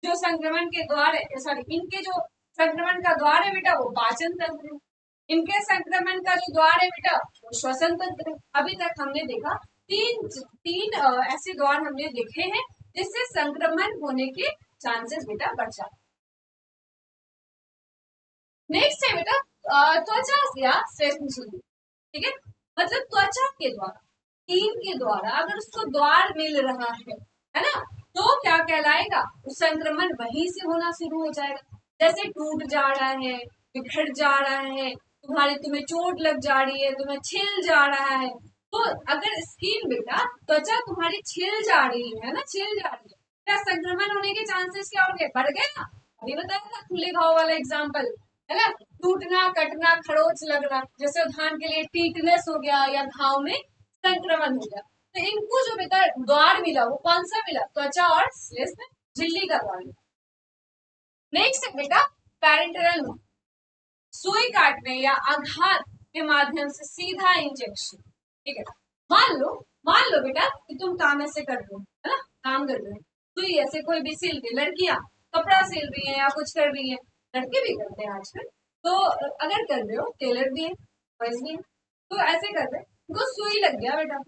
जो संक्रमण के द्वार है, सॉरी, इनके जो संक्रमण का द्वार है बेटा वो पाचन तंत्र है, इनके संक्रमण का जो द्वार है बेटा वो श्वसन तंत्र है। अभी तक हमने देखा तीन तीन ऐसे द्वार हमने देखे हैं जिससे संक्रमण होने के चांसेस बेटा बढ़ जाते। नेक्स्ट है बेटा त्वचा या श्वसन झिल्ली, ठीक है, मतलब त्वचा के द्वारा, स्किन के द्वारा अगर उसको द्वार मिल रहा है ना, तो क्या कहलाएगा, उस संक्रमण वहीं से होना शुरू हो जाएगा। जैसे टूट जा रहा है, बिखर जा रहा है, तुम्हें चोट लग जा रही है, तुम्हें छिल जा रहा है, तो अगर स्किन बेटा, त्वचा तुम्हारी छिल जा रही है ना, छिल जा रही है, क्या संक्रमण होने के चांसेस क्या होंगे, बढ़ गए ना। अभी बताया था खुले घाव वाला एग्जाम्पल, है ना, टूटना, कटना, खरोच लगना, जैसे उदाहरण के लिए टीटनेस हो गया या घाव में संक्रमण हो गया, तो इनको जो बेटा द्वार मिला वो कौन सा मिला, त्वचा और श्लेष्म झिल्ली का द्वार मिला। नेक्स्ट है बेटा पैरेंटरल, सुई काटने या आघात के माध्यम से सीधा इंजेक्शन, ठीक है। मान लो बेटा कि तुम काम ऐसे कर रहे हो, है ना, काम कर रहे हो, सुई ऐसे कोई भी सिल रही, लड़कियां कपड़ा सिल रही है या कुछ कर रही है, लड़के भी करते हैं आजकल, तो अगर कर रहे हो, टेलर भी है, बॉयज भी है, तो ऐसे कर रहे तो सुई लग गया बेटा,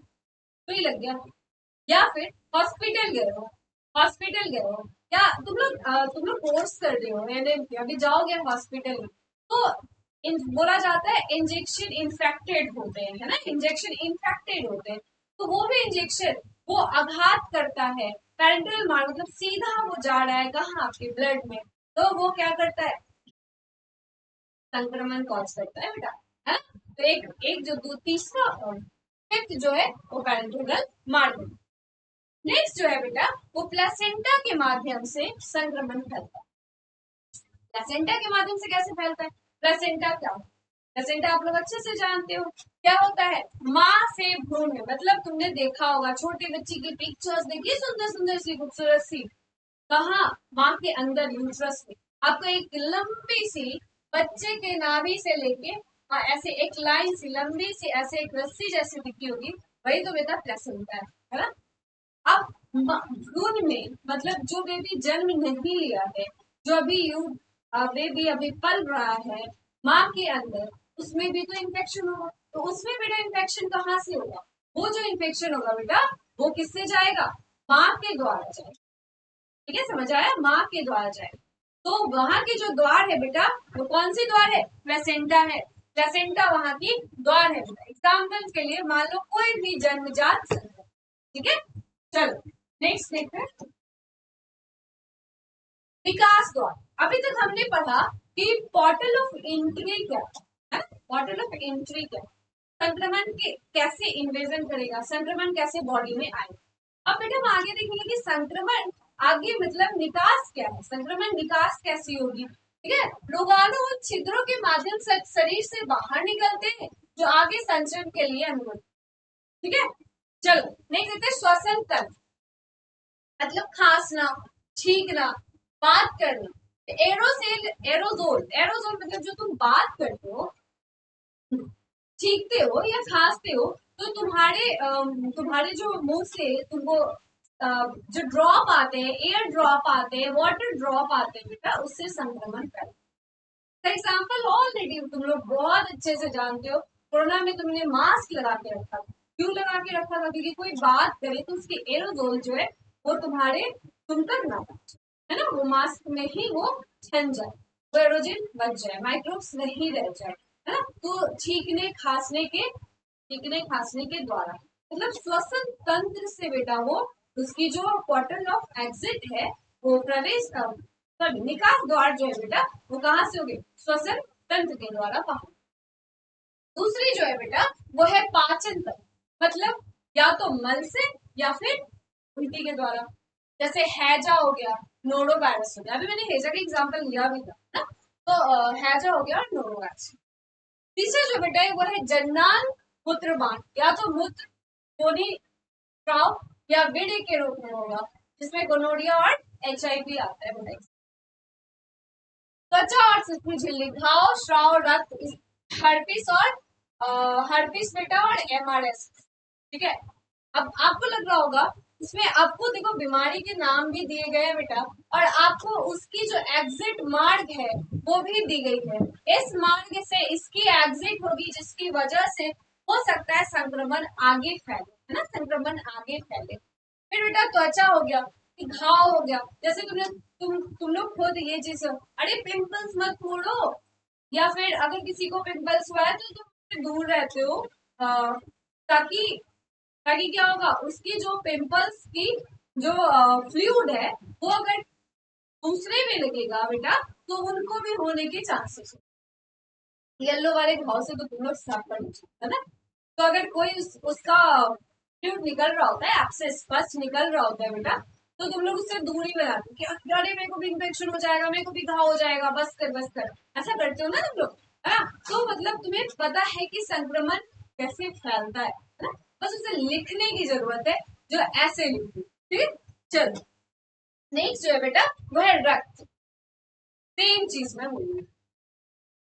सुई लग गया, या फिर हॉस्पिटल गए हो, या तुम लोग कोर्स कर रहे हो, मैंने अभी जाओगे हॉस्पिटल में, तो बोला जाता है इंजेक्शन इन्फेक्टेड होते हैं, है ना, इंजेक्शन इन्फेक्टेड होते हैं, तो वो भी इंजेक्शन वो आघात करता है, पैरेंटल मार्ग, मतलब सीधा वो जा रहा है कहाँ, आपके ब्लड में, तो वो क्या करता है, संक्रमण कॉज करता है बेटा, है ना। तो एक जो तीसरा और फिफ्थ जो है वो पैरेंटल मार्ग। नेक्स्ट जो है बेटा वो प्लेसेंटा के माध्यम से संक्रमण फैलता है। प्लेसेंटा के माध्यम से कैसे फैलता है, प्लेसेंटा क्या होता है, प्लेसेंटा आप लोग अच्छे से जानते हो क्या होता है, माँ से भ्रूण में, मतलब तुमने देखा होगा छोटे बच्ची की पिक्चर्स देखिए, सुंदर सुंदर सी खूबसूरत सी, कहा, माँ के अंदर यूट्रस में आपको एक लंबी सी बच्चे के नाभि से लेके ऐसे एक लाइन सी लंबी सी ऐसे एक रस्सी जैसी दिखी होगी, वही तो बेटा प्लेसेंटा है ना। अब भ्रूण में, मतलब जो बेबी जन्म नहीं लिया है, जो अभी बेबी अभी पल रहा है माँ के अंदर, उसमें भी तो इन्फेक्शन होगा, तो उसमें बेटा इन्फेक्शन कहाँ से होगा? वो जो इन्फेक्शन होगा बेटा वो किससे जाएगा? माँ के द्वारा जाएगा। ठीक है, समझ आया? माँ के द्वारा जाएगा। तो वहां के जो द्वार है बेटा वो कौन सी द्वार है? प्लेसेंटा है। प्लेसेंटा वहां की द्वार है बेटा। एग्जाम्पल के लिए मान लो कोई भी जन्मजात संतान। ठीक है, चलो नेक्स्ट देखते हैं विकास द्वार। अभी तक हमने पढ़ा कि पोर्टल ऑफ एंट्री क्या है, पोर्टल ऑफ एंट्री क्या है, संक्रमण के कैसे इन्वेजन करेगा, संक्रमण कैसे बॉडी में आएगा। अब बेटा हम आगे देखेंगे कि संक्रमण आगे मतलब निकास क्या है, संक्रमण निकास कैसी होगी। ठीक है, रोगाणु छिद्रों के माध्यम से शरीर से बाहर निकलते हैं जो आगे संचरण के लिए अनुमति। ठीक है, चलो नेक्स्ट देखते हैं श्वसन तंत्र, मतलब खांसना, छींकना, बात करना। एरोसेल, एरोजोल, एरोजोल मतलब जो तुम बात करते हो, छींकते हो या खांसते हो तो तुम्हारे जो मुंह से तुमको जो ड्रॉप आते हैं, एयर ड्रॉप आते हैं, वाटर ड्रॉप आते हैं बेटा, उससे संक्रमण फैलता है। एग्जाम्पल ऑलरेडी तुम लोग बहुत अच्छे से जानते हो, कोरोना में तुमने मास्क लगा के रखा था। क्यों लगा के रखा था? क्योंकि कोई बात करे तो उसकी एरोजोल जो है वो तुम तक ना पहुंचे, है ना, वो मास्क में ही वो छन जाए, वो एरोजन बच जाए, माइक्रोब्स नहीं रह जाए, है ना। तो छींकने खांसने के द्वारा मतलब श्वसन तंत्र से बेटा वो उसकी जो पोर्टल ऑफ एग्जिट है वो प्रवेश निकास द्वार जो है बेटा वो कहाँ से होगी? श्वसन तंत्र के द्वारा बाहर। दूसरी जो है बेटा वो है पाचन तंत्र, मतलब या तो मल से या फिर उल्टी के द्वारा। जैसे हैजा हो गया, नोडो वायरस हो गया, अभी मैंने हैजा का एग्जांपल लिया भी था ना, तो हैजा हो गया और नोडो वायरस। तीसरा जो बेटा है वो है जन्नान मूत्रवान, या तो मूत्र योनि स्राव या वीर्य के रूप में होगा, जिसमें गोनोरिया और HIV आता है बेटा। त्वचा और सूक्ष्म झिल्ली, घाव, श्राव, रक्त, हर्पिस और हर्पिस बेटा और MRS। ठीक है, अब आपको लग रहा होगा इसमें आपको देखो बीमारी के नाम भी दिए गए हैं बेटा, और आपको उसकी जो एग्जिट मार्ग है वो भी दी गई है। इस मार्ग से इसकी एग्जिट होगी जिसकी वजह से हो सकता है संक्रमण आगे फैले, है ना, संक्रमण आगे फैले। फिर बेटा त्वचा हो गया, घाव हो गया, जैसे तुम लोग खुद ये चीज, अरे पिंपल्स मत फोड़ो, या फिर अगर किसी को पिंपल्स हुआ है तो तुम उससे दूर रहते हो, ताकि ताकि क्या होगा, उसकी जो पिंपल्स की जो फ्लूइड है वो अगर दूसरे में लगेगा बेटा तो उनको भी होने के चांसेस है। येलो वाले घाव से तो तुम लोग सब पर है ना, तो अगर कोई उसका फ्लूइड निकल रहा होता है, आपसे स्पष्ट निकल रहा होता है बेटा, तो तुम लोग उससे दूरी बनाते कि अरे मेरे को भी इन्फेक्शन हो जाएगा, मेरे को भी घाव हो जाएगा, बस कर, ऐसा करते हो ना तुम लोग, है ना। तो मतलब तुम्हें पता है कि संक्रमण कैसे फैलता है ना, बस उसे लिखने की जरूरत है, जो ऐसे लिखती। ठीक है, चलो नेक्स्ट जो है बेटा वो है रक्त। सेम चीज मैं बोलूंगी,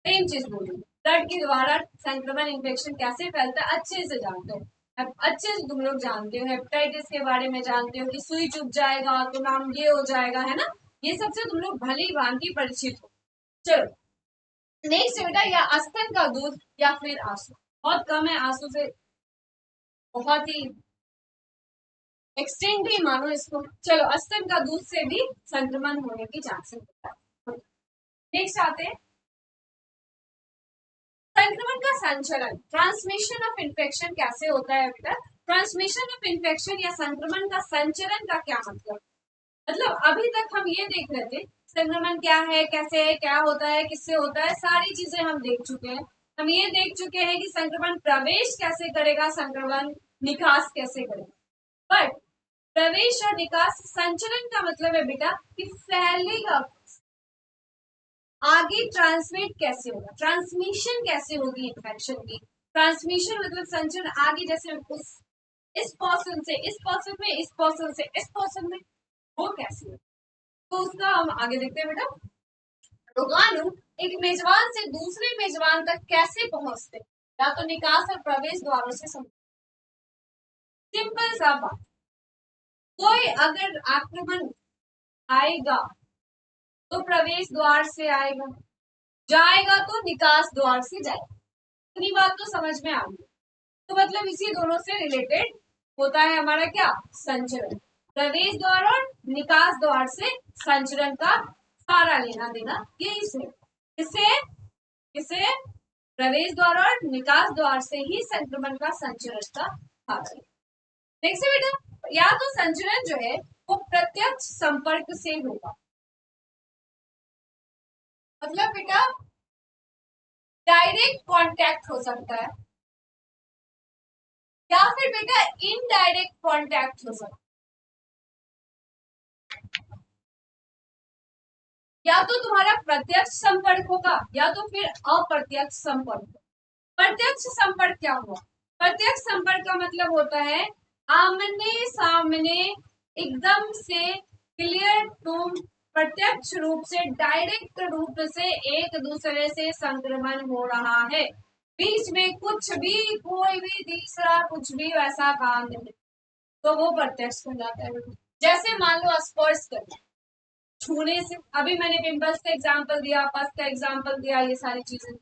सेम चीज बोलूंगी, ब्लड के द्वारा संक्रमण इन्फेक्शन कैसे फैलता है अच्छे से जानते हो, अच्छे से तुम लोग जानते हो, हेपेटाइटिस के बारे में जानते हो कि सुई चुभ जाएगा तो नाम ये हो जाएगा, है ना, ये सबसे तुम लोग भली भांति परिचित हो। चलो नेक्स्ट बेटा, या स्तन का दूध या फिर आंसू, बहुत कम है आंसू से, बहुत ही एक्सटेंड भी मानो इसको। चलो स्तन का दूध से भी संक्रमण होने की चांसेस होता है। नेक्स्ट आते हैं संक्रमण का संचलन, ट्रांसमिशन ऑफ इन्फेक्शन कैसे होता है बेटा। ट्रांसमिशन ऑफ इन्फेक्शन या संक्रमण का संचलन का क्या मतलब अभी तक हम ये देख रहे थे संक्रमण क्या है, कैसे है, क्या होता है, किससे होता है, सारी चीजें हम देख चुके हैं। हम ये देख चुके हैं कि संक्रमण प्रवेश कैसे करेगा, संक्रमण निकास कैसे करेगा। बट प्रवेश और निकास संचलन का मतलब है बेटा कि फैलेगा, आगे ट्रांसमिट कैसे होगा, ट्रांसमिशन कैसे होगी इन्फेक्शन की। ट्रांसमिशन मतलब संचरण आगे, जैसे इस पर्सन से इस पर्सन में, इस पर्सन से इस पर्सन में, वो कैसे होगा, तो उसका हम आगे देखते हैं बेटा। रोगाणु एक मेजबान से दूसरे मेजबान तक कैसे पहुंचते, या तो निकास और प्रवेश द्वारों से। सिंपल सा बात, कोई अगर आक्रमण आएगा तो प्रवेश द्वार से आएगा, जाएगा तो निकास द्वार से जाएगा। इतनी बात तो समझ में आ गई। तो मतलब इसी दोनों से रिलेटेड होता है हमारा क्या, संचरण। प्रवेश द्वार और निकास द्वार से संचरण का सारा लेना देना यही से, किसे किसे प्रवेश द्वार और निकास द्वार से ही संक्रमण का संचरण का सारा लेना। नेक्स्ट बेटा, या तो संचरण जो है वो प्रत्यक्ष संपर्क से होगा, मतलब बेटा डायरेक्ट कांटेक्ट हो सकता है, या फिर बेटा इनडायरेक्ट कांटेक्ट हो सकता है। या तो तुम्हारा प्रत्यक्ष संपर्क होगा या तो फिर अप्रत्यक्ष संपर्क। प्रत्यक्ष संपर्क क्या हुआ, प्रत्यक्ष संपर्क का मतलब होता है आमने सामने एकदम से क्लियर तुम प्रत्यक्ष रूप से डायरेक्ट रूप से एक दूसरे से संक्रमण हो रहा है, बीच में कुछ भी कोई भी तीसरा कुछ भी वैसा काम नहीं, तो वो प्रत्यक्ष कहलाता है। जैसे मान लो स्पर्श करना, छूने से, अभी मैंने पिंपल्स का एग्जांपल दिया, पस का एग्जांपल दिया, ये सारी चीजें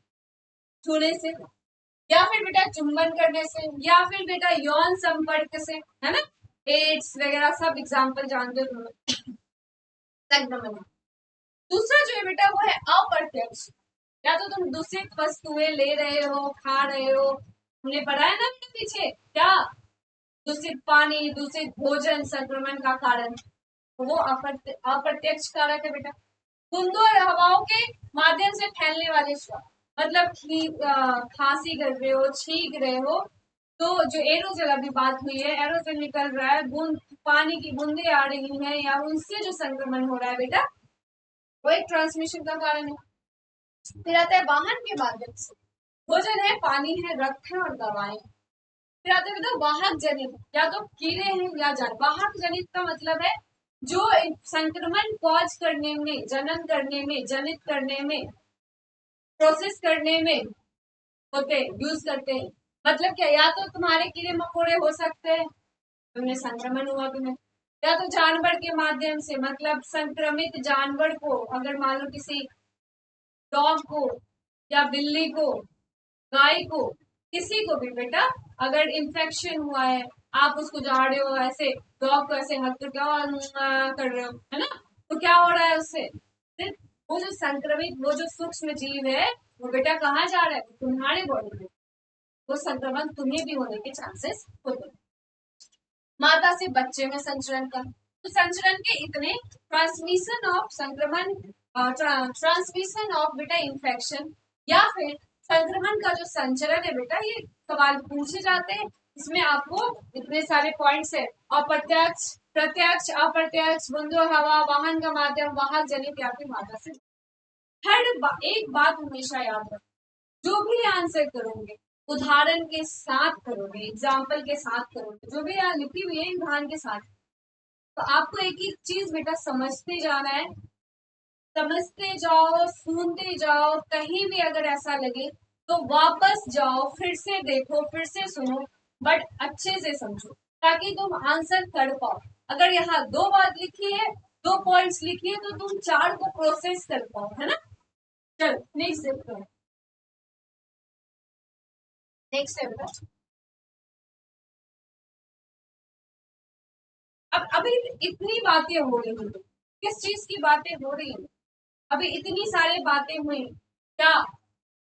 छूने से, या फिर बेटा चुंबन करने से, या फिर बेटा यौन संपर्क से, है ना, एड्स वगैरह सब एग्जांपल जानते हो संक्रमण। दूसरा जो है बेटा वो है अप्रत्यक्ष, या तो तुम दूषित वस्तुएं ले रहे हो, खा रहे हो, हमने पढ़ा है ना बेटा पीछे क्या, दूषित पानी, दूषित भोजन संक्रमण का कारण, वो अप्रत्यक्ष कारक है बेटा। बूंदों और हवाओं के माध्यम से फैलने वाले श्वास, मतलब खांसी कर रहे हो, छींक रहे हो, तो जो एरोजल अभी बात हुई है, एरोजल निकल रहा है, बूंद पानी की बूंदे आ रही हैं, या उनसे जो संक्रमण हो रहा है बेटा, वो एक ट्रांसमिशन का कारण है। फिर आता है वाहन के माध्यम से, भोजन है, पानी है, रक्त है और दवाएं। फिर आता है वाहक जनित, या तो कीड़े हैं या जान। वाहक जनित का मतलब है जो संक्रमण कॉज करने में, जनन करने में, जनित करने में, प्रोसेस करने में होते यूज करते हैं। मतलब क्या, या तो तुम्हारे कीड़े मकोड़े हो सकते हैं, तुमने संक्रमण हुआ तुम्हें, या तो जानवर के माध्यम से, मतलब संक्रमित जानवर को, अगर मान लो किसी डॉग को या बिल्ली को, गाय को, किसी को भी बेटा अगर इन्फेक्शन हुआ है, आप उसको जा रहे हो ऐसे, डॉग को ऐसे हाथ कर कर रहे हो, है ना, तो क्या हो रहा है उससे, वो जो संक्रमित, वो जो सूक्ष्म जीव है, वो बेटा कहाँ जा रहा है, तुम्हारे बॉडी में, वो संक्रमण तुम्हें भी होने के चांसेस होते हैं। माता से बच्चे में संचरण का, तो संचरण के इतने, ट्रांसमिशन ऑफ संक्रमण, ट्रांसमिशन ऑफ बेटा इन्फेक्शन, या फिर संक्रमण का जो संचरण है बेटा, ये सवाल पूछे जाते हैं। इसमें आपको इतने सारे पॉइंट्स है, अप्रत्यक्ष, प्रत्यक्ष, अप्रत्यक्ष, बूंदों हवा, वाहन का माध्यम, वाहक जनित, या फिर माता से। एक बात हमेशा याद रखो, जो भी आंसर करोगे उदाहरण के साथ करोगे, एग्जाम्पल के साथ करोगे, जो भी यहाँ लिखी हुई है उदाहरण के साथ, तो आपको एक एक चीज बेटा समझते जाना है, समझते जाओ, सुनते जाओ, कहीं भी अगर ऐसा लगे तो वापस जाओ, फिर से देखो, फिर से सुनो, बट अच्छे से समझो, ताकि तुम आंसर कर पाओ। अगर यहाँ 2 बात लिखी है, 2 पॉइंट्स लिखी है, तो तुम 4 को प्रोसेस कर पाओ, है ना। चलो नेक्स्ट देखते हैं, नेक्स्ट है बेटा, अब अभी इतनी बातें हो रही हैं, किस चीज की बातें हो रही हैं, अभी इतनी सारी बातें हुई क्या,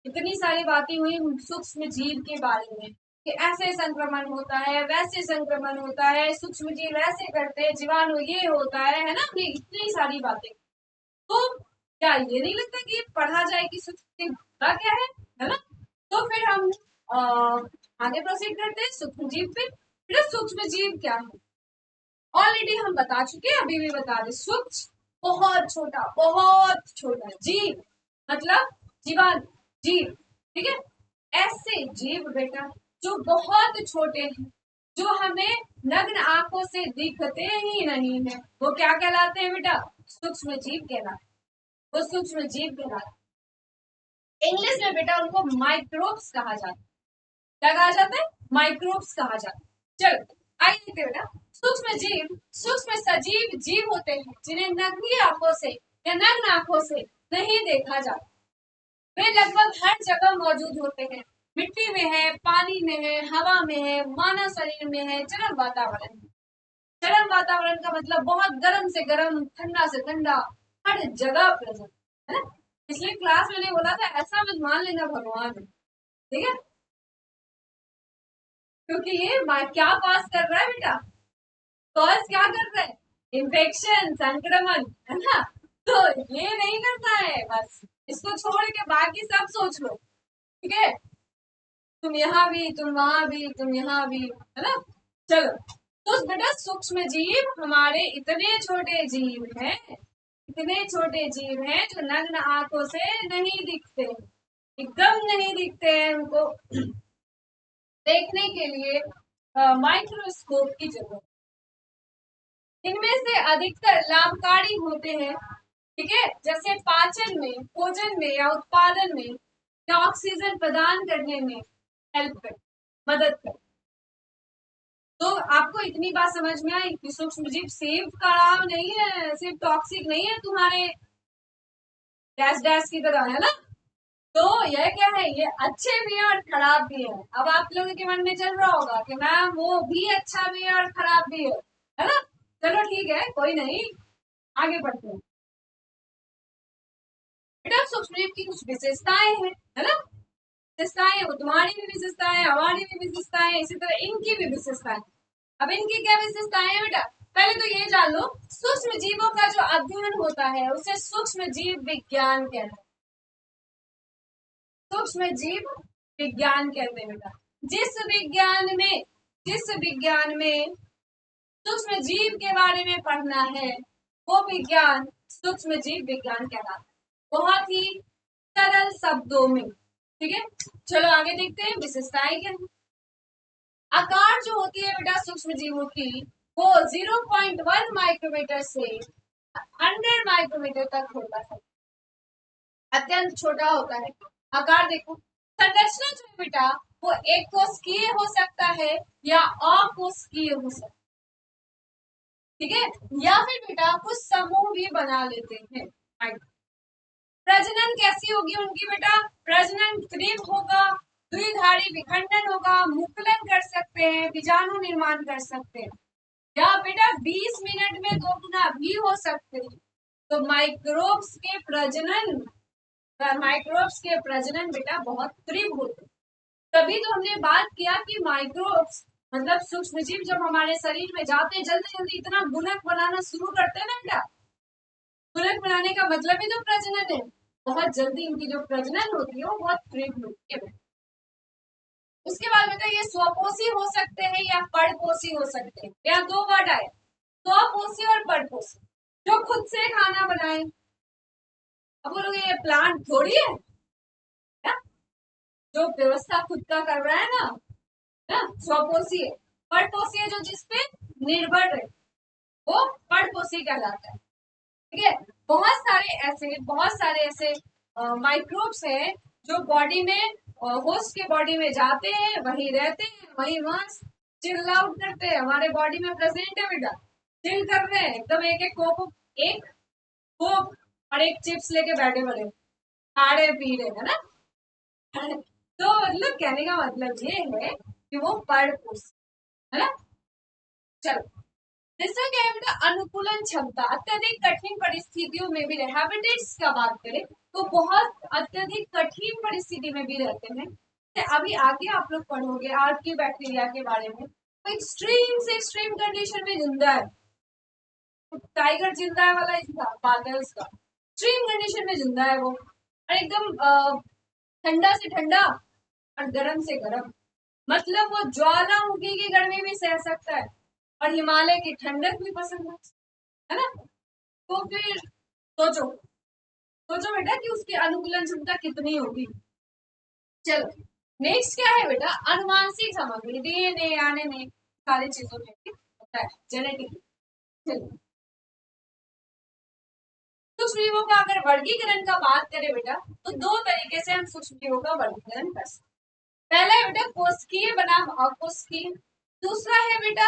इतनी सारी बातें हुई सूक्ष्म जीव के बारे में, कि ऐसे संक्रमण होता है, वैसे संक्रमण होता है, सूक्ष्म जीव ऐसे करते हैं, जीवाणु ये होता है ना, ये इतनी सारी बातें, तो क्या ये नहीं लगता कि ये पढ़ा जाए कि सूक्ष्म जीव क्या है ना। तो फिर हम आगे प्रोसीड करते हैं सूक्ष्म जीव पे। फिर सूक्ष्म जीव क्या है, ऑलरेडी हम बता चुके हैं, अभी भी बता रहे, सूक्ष्म बहुत छोटा जीव, मतलब जीवाणु, जीव, ठीक है, ऐसे जीव बेटा जो बहुत छोटे हैं, जो हमें नग्न आंखों से दिखते ही नहीं है, वो क्या कहलाते हैं बेटा, सूक्ष्म जीव कहलाते, वो सूक्ष्म जीव कहलाते। इंग्लिश में बेटा उनको माइक्रोब्स कहा जाता है, क्या कहा जाता है, माइक्रोब्स कहा जाता है। चलो आइए देखते बेटा, सूक्ष्म जीव सूक्ष्म सजीव जीव होते हैं जिन्हें नग्न आंखों से या नग्न आंखों से नहीं देखा जाता, वे लगभग हर जगह मौजूद होते हैं, मिट्टी में है, पानी में है, हवा में है, मानव शरीर में है, चरम वातावरण। चरम वातावरण का मतलब बहुत गर्म से गर्म, ठंडा से ठंडा, हर जगह प्रेजेंट है ना। पिछले क्लास मैंने बोला था ऐसा मत मान लेना भगवान है, ठीक है, क्योंकि ये क्या पास कर रहा है बेटा, कॉज क्या कर रहा है, इन्फेक्शन, संक्रमण, है ना। तो ये नहीं करता है, बस इसको छोड़ के बाकी सब सोच लो, ठीक है। तुम यहाँ भी, तुम वहां भी, तुम यहाँ भी, है ना। चलो, तो बेटा सूक्ष्म जीव हमारे इतने छोटे जीव हैं, इतने छोटे जीव हैं जो नग्न आंखों से नहीं दिखते, एकदम नहीं दिखते हैं। उनको देखने के लिए माइक्रोस्कोप की जरूरत। इनमें से अधिकतर लाभकारी होते हैं, ठीक है, जैसे पाचन में, भोजन में या उत्पादन में या ऑक्सीजन प्रदान करने में हेल्प कर, मदद कर। तो आपको इतनी बात समझ में आई कि सूक्ष्म जीव सिर्फ खराब नहीं है, सिर्फ टॉक्सिक नहीं है तुम्हारे डैश डैश की तरह, है ना। तो यह क्या है, ये अच्छे भी है और खराब भी है। अब आप लोगों के मन में चल रहा होगा कि मैम वो भी अच्छा भी है और खराब भी है ना। चलो ठीक है, कोई नहीं, आगे बढ़ते हैं। बेटा सूक्ष्म जीव की कुछ विशेषताएं हैं, है ना। विशेषताएं, वो तुम्हारी भी विशेषताएं, हमारी भी विशेषताएं, इसी तरह इनकी भी विशेषताएं। अब इनकी क्या विशेषताएं हैं बेटा, पहले तो ये जान लो, सूक्ष्म जीवों का जो अध्ययन होता है उसे सूक्ष्म जीव विज्ञान कहते हैं। सूक्ष्म जीव विज्ञान कहते हैं बेटा। जिस विज्ञान में सूक्ष्म जीव के बारे में पढ़ना है वो विज्ञान सूक्ष्म जीव विज्ञान कहलाता है, बहुत ही सरल शब्दों में, ठीक है। चलो आगे देखते हैं विशेषताएं क्या है। आकार जो होती है बेटा सूक्ष्म जीवों की, वो 0.1 माइक्रोमीटर से 100 माइक्रोमीटर तक होता है, अत्यंत छोटा होता है। आकार देखो, संरचना जो है बेटा वो एक कोशिकीय हो सकता है या अकोशिकीय हो सकता है, ठीक है, या फिर बेटा कुछ समूह भी बना लेते हैं। प्रजनन कैसी होगी उनकी बेटा, प्रजनन कृत्रिम होगा, द्विधारी विखंडन होगा, मुकुलन कर सकते हैं, बीजाणु निर्माण कर सकते हैं, या बेटा 20 मिनट में 2 गुना भी हो सकते हैं। तो माइक्रोब्स के प्रजनन बेटा बहुत तीव्र होते हैं। तभी तो हमने बात किया कि माइक्रोब्स मतलब सूक्ष्म जीव जब हमारे शरीर में जाते हैं जल्दी जल्दी इतना गुणक बनाना शुरू करते हैं ना बेटा। गुणक बनाने का मतलब ही तो प्रजनन है, बहुत जल्दी इनकी जो प्रजनन होती है वो बहुत तीव्र होती है। उसके बाद बेटा ये स्वपोषी हो सकते हैं या परपोषी हो सकते हैं। यहाँ दो वर्ड आए, स्वपोषी और परपोषी। जो खुद से खाना बनाए, अब बोलोगे ये प्लांट थोड़ी है ना? जो व्यवस्था खुद का कर रहा है ना, स्वपोषी है। परपोषी है जो जिसपे निर्भर है, वो परपोषी कहलाता है, ठीक है। बहुत सारे ऐसे माइक्रोब्स हैं जो बॉडी में, होस्ट के बॉडी में जाते हैं, वही रहते हैं, वही वहां चिल आउट करते हैं, हमारे बॉडी में प्रेजेंट है बेटा, चिल कर रहे हैं एकदम, एक कोक और एक चिप्स लेके बैठे बड़े, खा रहे पी रहे, है ना। तो मतलब कहने का मतलब ये है कि वो परपोषी है ना। चलो, जैसा क्या है बेटा, अनुकूलन क्षमता, अत्यधिक कठिन परिस्थितियों में भी रहे, हैबिटेट्स का बात करें तो बहुत अत्यधिक कठिन परिस्थिति में भी रहते हैं। तो अभी आगे आप लोग पढ़ोगे आर्की बैक्टीरिया के बारे में, तो एक्सट्रीम से एक्सट्रीम कंडीशन में जिंदा है, टाइगर जिंदा है वाला इसका बात है उसका, एक्सट्रीम कंडीशन में जिंदा है वो, और एकदम ठंडा से ठंडा और गर्म से गर्म, मतलब वो ज्वालामुखी की गर्मी भी सह सकता है और हिमालय की ठंडक भी पसंद है ना। तो फिर सोचो, सोचो बेटा कि उसकी अनुकूलन क्षमता कितनी होगी। चलो नेक्स्ट क्या है बेटा, अनुवांशिक सामग्री, डीएनए आरएनए सारी चीजों में भी होता है, जेनेटिक। चलो, सूक्ष्म जीवों का अगर वर्गीकरण का बात करें बेटा, तो दो तरीके से हम सूक्ष्म जीवों का वर्गीकरण कर सकते हैं। पहला है बेटा कोशिकीय बनाम अकोशिकीय, दूसरा है बेटा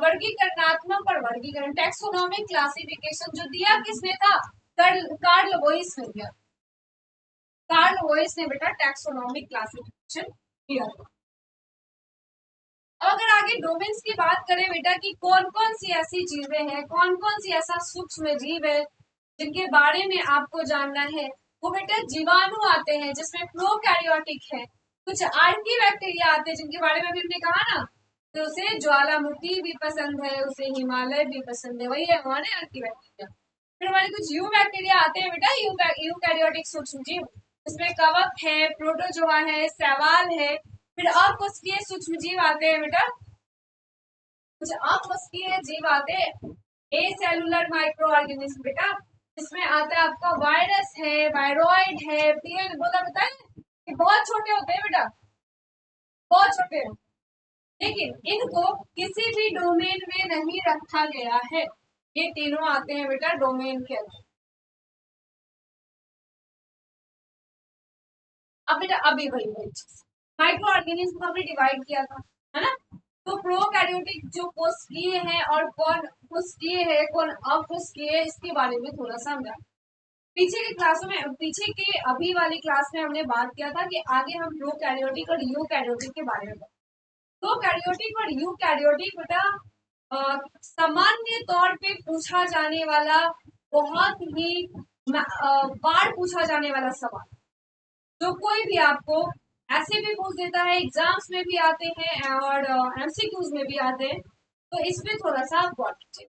वर्गीकरणात्मक और वर्गीकरण, टेक्सोनोमिक क्लासिफिकेशन, जो दिया किसने था, कार्ल वोइस ने दिया। कार्ल लोइस ने बेटा टैक्सोनॉमिक क्लासिफिकेशन किया था। अगर आगे डोमेन्स की बात करें बेटा कि कौन कौन सी ऐसी चीजें हैं, कौन कौन सी ऐसा सूक्ष्म जीव है जिनके बारे में आपको जानना है, वो बेटा जीवाणु आते हैं जिसमें प्रोकैरियोटिक है, कुछ आर्की बैक्टीरिया आते हैं जिनके बारे में अभी हमने कहा ना, तो उसे ज्वालामुखी भी पसंद है, उसे हिमालय भी पसंद है, वही है हमारे आर्की बैक्टीरिया। फिर हमारे कुछ यू बैक्टीरिया आते हैं बेटा, यूकैरियोटिक सूक्ष्म जीव, इसमें कवक है, प्रोटोजोआ है, शैवाल है। फिर अकोशिकीय सूक्ष्म जीव आते हैं बेटा, कुछ अकोशिकीय जीव आते हैं, ए सेलुलर माइक्रो ऑर्गेनिज्म बेटा, इसमें आता है आपका वायरस है, वायरॉइड है, पीएन बोला बताए कि बहुत छोटे होते हैं बेटा, बहुत छोटे, लेकिन इनको किसी भी डोमेन में नहीं रखा गया है। ये तीनों आते हैं बेटा डोमेन के अंदर। अब बेटा अभी वही वही चीज माइक्रो ऑर्गेनिज्म को हमने डिवाइड किया था, है ना। तो प्रोकैरियोटिक जो कोशिकीय है और कौन कोशिकीय है कौन अकोशिकीय है, इसके बारे में थोड़ा सा हम जाने। पीछे की क्लासों में, पीछे के अभी वाली क्लास में हमने बात किया था कि आगे हम प्रोकैरियोटिक और यूकैरियोटिक के बारे में। प्रोकैरियोटिक और यूकैरियोटिक बेटा सामान्य तौर पे पूछा जाने वाला, बहुत ही बार पूछा जाने वाला सवाल, जो कोई भी आपको ऐसे भी पूछ देता है, एग्जाम्स में भी आते हैं और एमसीक्यूज में भी आते हैं, तो इसमें थोड़ा सा आप गौर कीजिए।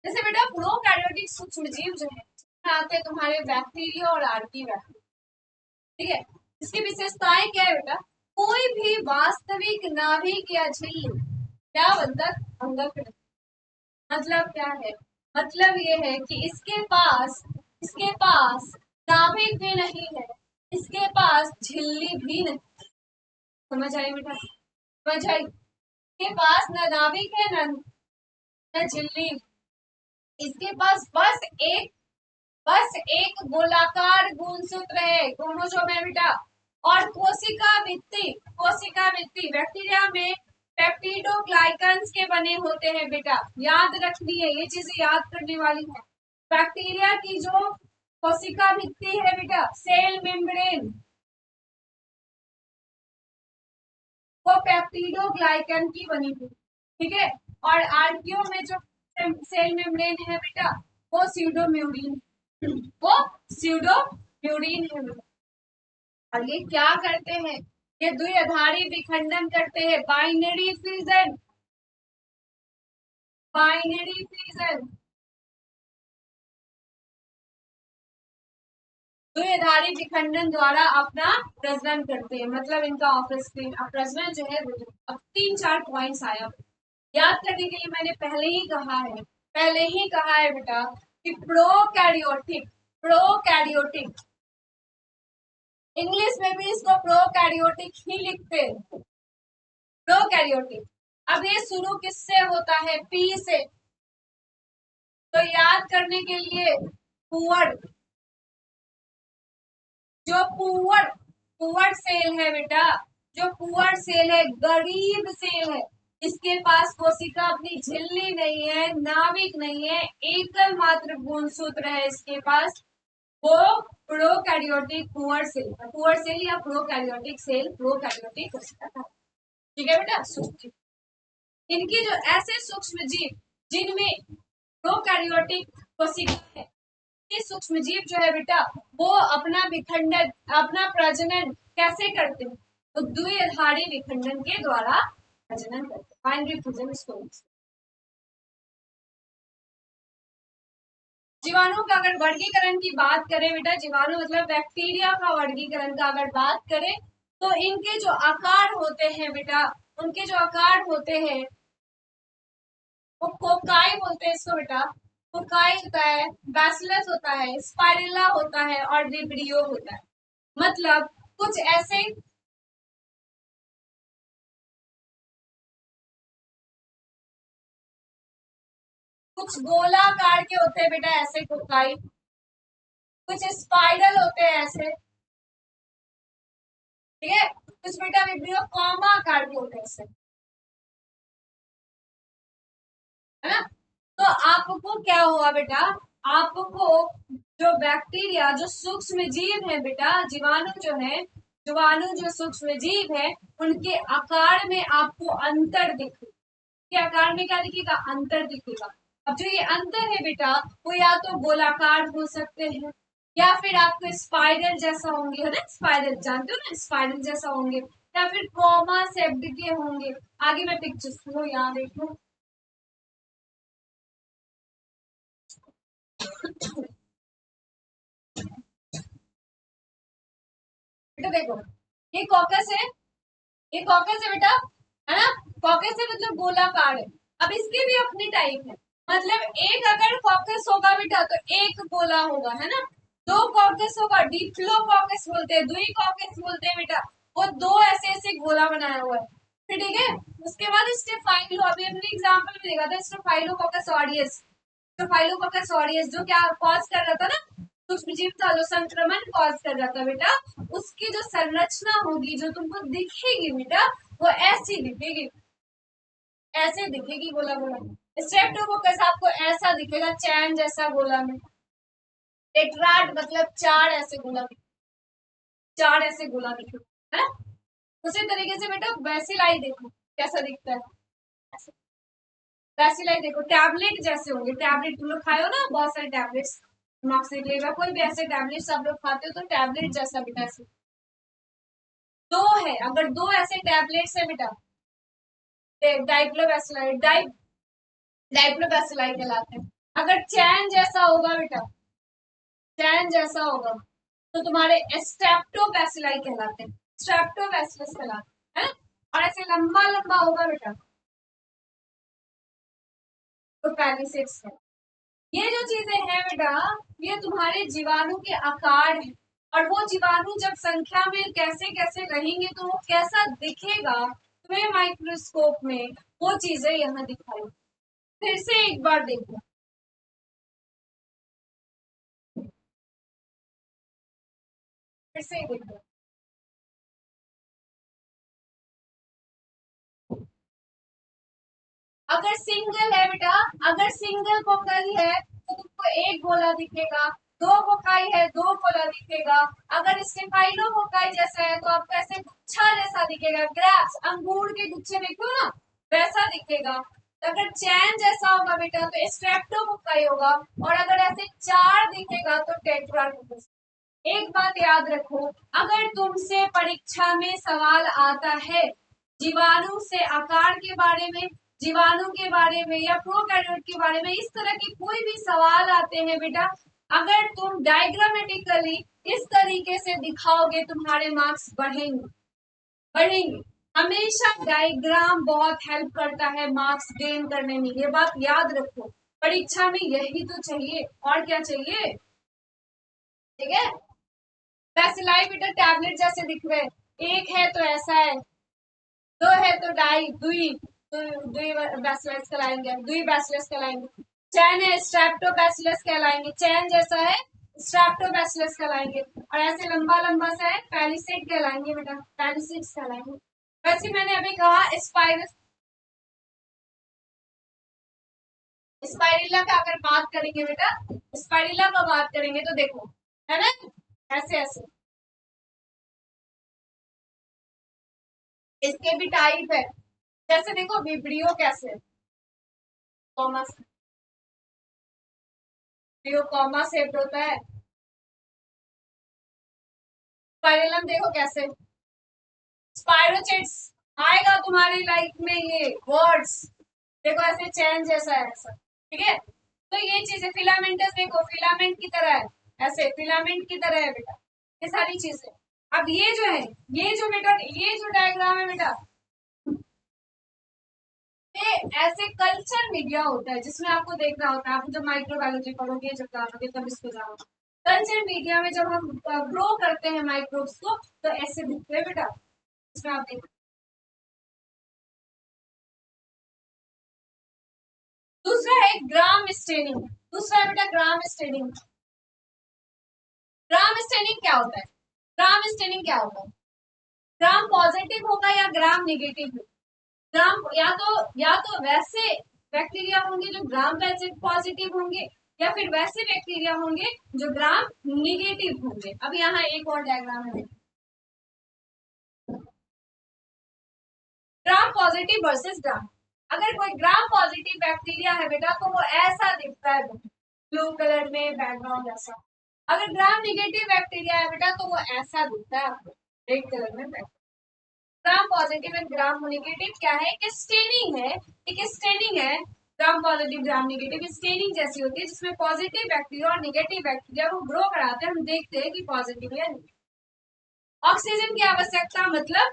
जैसे बेटा प्रोकैरियोटिक सूक्ष्म जीव जो है आते हैं तुम्हारे बैक्टीरिया और आर्की बैक्टीरिया, ठीक है। इसकी विशेषताएं क्या है बेटा, कोई भी वास्तविक नाभिक या झिल्ली क्या बंधक अंगक नहीं। मतलब क्या है, मतलब ये है कि इसके पास नाभिक भी नहीं है, इसके पास झिल्ली भी नहीं। समझ आई बेटा, समझ आई, इसके पास न नाभिक है न झिल्ली, इसके पास बस एक गोलाकार गुणसूत्र है, क्रोमोसोम है बेटा। और कोशिका भित्ति बैक्टीरिया में पेप्टिडोग्लाइकन्स के बने होते हैं बेटा, याद रखनी है, ये चीजें याद करने वाली है। बैक्टीरिया की जो कोशिका भित्ति है बेटा, सेल मेम्ब्रेन, वो पेप्टिडोग्लाइकन की बनी हुई, ठीक है। और आर्कियो में जो सेल मेम्ब्रेन है बेटा, वो स्यूडोम्यूरिन, वो स्यूडोम्यूरिन है बेटा। और ये क्या करते हैं, ये द्विआधारी विखंडन करते हैं, बाइनरी फ्यूजन, बाइनरी फ्यूजन, द्विआधारी विखंडन द्वारा अपना प्रजनन करते हैं, मतलब इनका ऑफस्प्रिंग प्रजनन जो है। अब 3-4 पॉइंट्स आया, याद करने के लिए मैंने पहले ही कहा है बेटा कि प्रोकैरियोटिक इंग्लिश में भी इसको प्रोकैरियोटिक ही लिखते हैं, प्रोकैरियोटिक। अब ये शुरू किससे होता है, पी से, तो याद करने के लिए पुअर, जो पुअर सेल है बेटा, जो पुअर सेल है, गरीब सेल है, इसके पास कोशिका अपनी झिल्ली नहीं है, नाभिक नहीं है, एकल मात्र गुणसूत्र है इसके पास, वो प्रोकैरियोटिक पुअर सेल या प्रोकैरियोटिक सेल, प्रोकैरियोटिक कोशिका था, ठीक है बेटा। सूक्ष्म इनकी जो ऐसे सूक्ष्म जीव जिनमें प्रोकैरियोटिक कोशिका है, ये सूक्ष्म जीव जो है बेटा, वो अपना विखंडन, अपना प्रजनन कैसे करते हैं, तो द्विआधारी विखंडन के द्वारा प्रजनन करते हैं, बाइनरी फ्यूजन इसको। जीवाणु का अगर वर्गीकरण की बात करें बेटा, जीवाणु मतलब बैक्टीरिया का वर्गीकरण का अगर बात करें, तो इनके जो आकार होते हैं बेटा, उनके जो आकार होते हैं वो कोकाई बोलते हैं इसको बेटा, कोकाई होता है, बैसिलस होता है, स्पाइरेला होता है और विब्रियो होता है। मतलब कुछ ऐसे कुछ गोलाकार के होते हैं बेटा ऐसे कोकाई, कुछ स्पाइरल होते हैं ऐसे, ठीक है, कुछ बेटा विब्रियो कॉमा आकार के होते हैं ऐसे, है ना। तो आपको क्या हुआ बेटा, आपको जो बैक्टीरिया जो सूक्ष्म जीव है बेटा, जीवाणु जो है, जीवाणु जो सूक्ष्म जीव है, उनके आकार में आपको अंतर दिखेगा। के आकार में क्या दिखेगा? अंतर दिखेगा। अब जो ये अंतर है बेटा, वो या तो गोलाकार हो सकते हैं, या फिर आपको स्पाइरल जैसा होंगे, है ना, स्पाइरल जानते हो ना, स्पाइरल जैसा होंगे, या फिर कॉमा शेप्ड के होंगे। आगे मैं पिक्चर्स को यहाँ देखो। बेटा देखो, ये कॉकस है, ये कॉकस है बेटा, है ना, कॉकस है मतलब गोलाकार है। अब इसके भी अपनी टाइप है, मतलब एक अगर कॉकस होगा बेटा तो एक गोला होगा, है ना, दो कॉकस होगा, डिप्लो कॉकस बोलते हैं, दुई कॉकस बोलते हैं बेटा, वो दो ऐसे ऐसे गोला बनाया हुआ है। फिर ठीक है, उसके बाद स्टेफाइलो, अभी हमने एग्जांपल में देखा था स्टेफाइलोकोकस ऑरियस, स्टेफाइलोकोकस ऑरियस जो क्या कॉज कर रहा था ना, सूक्ष्म जीव था जो संक्रमण कॉज कर रहा था बेटा, उसकी जो संरचना होगी जो तुमको दिखेगी बेटा, वो ऐसी दिखेगी, ऐसे दिखेगी गोला गोला। स्ट्रेप्टोकोकस आपको ऐसा दिखेगा, चैन जैसा गोला में। टेट्राड मतलब चार ऐसे गोला, चार ऐसे गोला दिखेगा, है ना। उसी तरीके से बेटा बैसिलाई देखो कैसा दिखता है, बैसिलाई देखो टैबलेट जैसे होंगे, टैबलेट तुम लोग खाए हो ना, बहुत सारे टैबलेट्स, मार्क्स निकलेगा, कोई भी ऐसे टैबलेट्स आप लोग खाते हो तो टैबलेट जैसा बेटा ऐसे दो है, अगर दो ऐसे टैबलेट्स है बेटा, डाइक्लोबैसिलाई डाइक्लोबैसिलाई कहलाते हैं। अगर चैन जैसा होगा बेटा, चैन जैसा होगा तो तुम्हारे स्ट्रेप्टोबैसिलाई कहलाते हैं, स्ट्रेप्टोबैसिलस कहलाते हैं, और ऐसे लंबा लंबा होगा बेटा तो पैलिसेट्स है। ये जो चीजें हैं बेटा, ये तुम्हारे जीवाणु के आकार है, और वो जीवाणु जब संख्या में कैसे कैसे रहेंगे तो वो कैसा दिखेगा तुम्हें माइक्रोस्कोप में, वो चीजें यहाँ दिखाई। फिर से एक बार देखो, फिर से देखो, अगर सिंगल है बेटा, अगर सिंगल कोकल है तो तुमको एक गोला दिखेगा, दो कोकाई है दो गोला दिखेगा, अगर स्टेफाइलो कोकाई जैसा है तो आपको ऐसे गुच्छा जैसा दिखेगा, ग्रेप्स अंगूर के गुच्छे देखो ना वैसा दिखेगा। अगर चैन जैसा होगा बेटा तो स्ट्रेप्टो कोकाई होगा, और अगर ऐसे चार दिखेगा तो टेट्राकोकस। एक बात याद रखो, अगर तुमसे परीक्षा में सवाल आता है जीवाणु से आकार के बारे में, जीवाणु के बारे में या प्रोकैरियोट के बारे में, इस तरह के कोई भी सवाल आते हैं बेटा, अगर तुम डायग्रामेटिकली इस तरीके से दिखाओगे तुम्हारे मार्क्स बढ़ेंगे, बढ़ेंगे। हमेशा डायग्राम बहुत हेल्प करता है मार्क्स गेन करने में, ये बात याद रखो। परीक्षा में यही तो चाहिए, और क्या चाहिए, ठीक है। बैसिलाई बेटा टैबलेट जैसे दिख रहे हैं, एक है तो ऐसा है, दो है तो डाई दुई, दुई बैसिलस कहलाएंगे, दुई बैसिलस कहलाएंगे। चैन है स्ट्रेप्टो बैसिलस कहलाएंगे, चैन जैसा है स्ट्रेप्टो बैसिलस कहलाएंगे, और ऐसे लंबा लंबा सा है पैलिसेड कहलाएंगे बेटा, पैलिसेड्स कहलाएंगे। वैसे मैंने अभी कहा स्पाइरस, स्पाइरिला का अगर बात करेंगे बेटा, स्पाइरिला का बात करेंगे तो देखो, है ना, ऐसे ऐसे इसके भी टाइप है, जैसे देखो विब्रियो कैसे, कॉमा, विब्रियो कॉमा शेप्ड होता है। स्पाइरलम देखो कैसे, स्पाइरोचेट्स आएगा तुम्हारी लाइफ में ये वर्ड्स, देखो ऐसे चैन जैसा है ऐसा, ठीक है। तो ये चीजें फिलामेंटस देखो फिलामेंट की तरह है, ऐसे फिलामेंट की तरह है बेटा, ये सारी चीजें। अब ये जो है, ये जो बेटा, ये जो डायग्राम है बेटा, ये ऐसे कल्चर मीडिया होता है जिसमें आपको देखना होता है, आप जब माइक्रोबायोलॉजी पढ़ोगे जब जानोगे तब इसको जानोगे। कल्चर मीडिया में जब हम ग्रो करते हैं माइक्रोब्स को तो ऐसे दिखते हैं बेटा, इसमें आप देख। दूसरा है ग्राम स्टेनिंग, दूसरा है बेटा ग्राम स्टेनिंग। ग्राम स्टेनिंग क्या होता है, ग्राम स्टेनिंग क्या होता है, ग्राम पॉजिटिव होगा या ग्राम निगेटिव होगा, ग्राम या तो वैसे बैक्टीरिया होंगे जो ग्राम पॉजिटिव होंगे, या फिर वैसे बैक्टीरिया होंगे जो ग्राम निगेटिव होंगे। अब यहाँ एक और डायग्राम है, ग्राम पॉजिटिव वर्सेस ग्राम। अगर कोई ग्राम पॉजिटिव बैक्टीरिया है बेटा तो वो ऐसा दिखता है, ब्लू कलर में बैकग्राउंड ऐसा। अगर ग्राम निगेटिव बैक्टीरिया है बेटा तो वो ऐसा दिखता है आपको, रेड कलर में background. Gram positive and gram negative क्या है, एक स्टेनिंग है, एक स्टेनिंग है। Gram positive gram negative staining जैसी होती है, जिसमें पॉजिटिव बैक्टीरिया और नेगेटिव बैक्टीरिया को ग्रो कराते हैं, हम देखते हैं कि पॉजिटिव या नेगेटिव। ऑक्सीजन की आवश्यकता मतलब,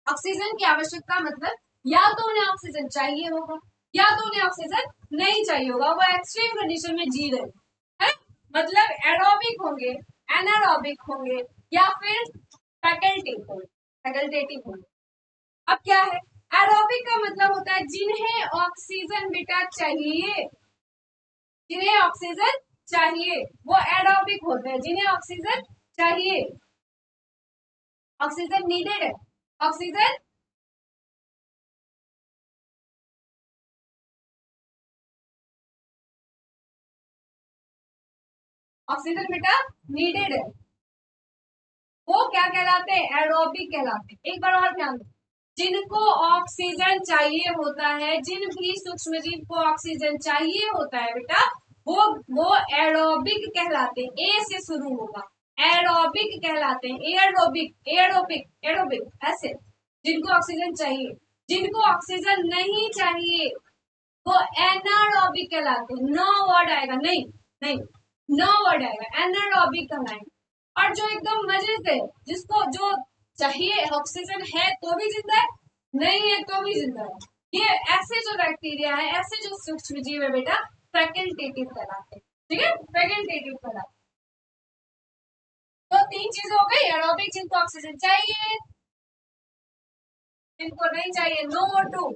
ऑक्सीजन की आवश्यकता मतलब या तो उन्हें ऑक्सीजन चाहिए होगा या तो उन्हें ऑक्सीजन नहीं चाहिए होगा, वो एक्सट्रीम कंडीशन में जी रहे हैं, मतलब एरोबिक होंगे, एनारोबिक होंगे या फिर फैकल्टेटिव होंगे, फैकल्टेटिव होंगे। अब क्या है, एरोबिक का मतलब होता है जिन्हें ऑक्सीजन बेटा चाहिए, जिन्हें ऑक्सीजन चाहिए वो एरोबिक होते हैं, जिन्हें ऑक्सीजन चाहिए, ऑक्सीजन नीडेड है, ऑक्सीजन ऑक्सीजन बेटा नीडेड है, वो क्या कहलाते हैं, एरोबिक कहलाते हैं। एक बार और ध्यान दो, जिनको ऑक्सीजन चाहिए होता है, जिन भी सूक्ष्म जीव को ऑक्सीजन चाहिए होता है बेटा, वो एरोबिक कहलाते हैं, ए से शुरू होगा, एरोबिक कहलाते हैं, एरोबिक एरोबिक एरोबिक ऐसे, जिनको ऑक्सीजन चाहिए। जिनको ऑक्सीजन नहीं चाहिए वो एनारोबिक कहलाते हैं। नो वर्ड आएगा, नहीं नहीं, नो वर्ड आएगा, एनारोबिक कहलाएंगे। और जो एकदम मजे से, जिसको जो चाहिए ऑक्सीजन है तो भी जिंदा है, नहीं है तो भी जिंदा है, ये ऐसे जो बैक्टीरिया है, ऐसे जो सूक्ष्म जीव है बेटा, फैकल्टेटिव कहलाते हैं। ठीक है, फैकल्टेटिव कहलाते हैं। तो तीन चीजें हो गई, एरोबिक जिनको ऑक्सीजन चाहिए, जिनको नहीं चाहिए नो O2,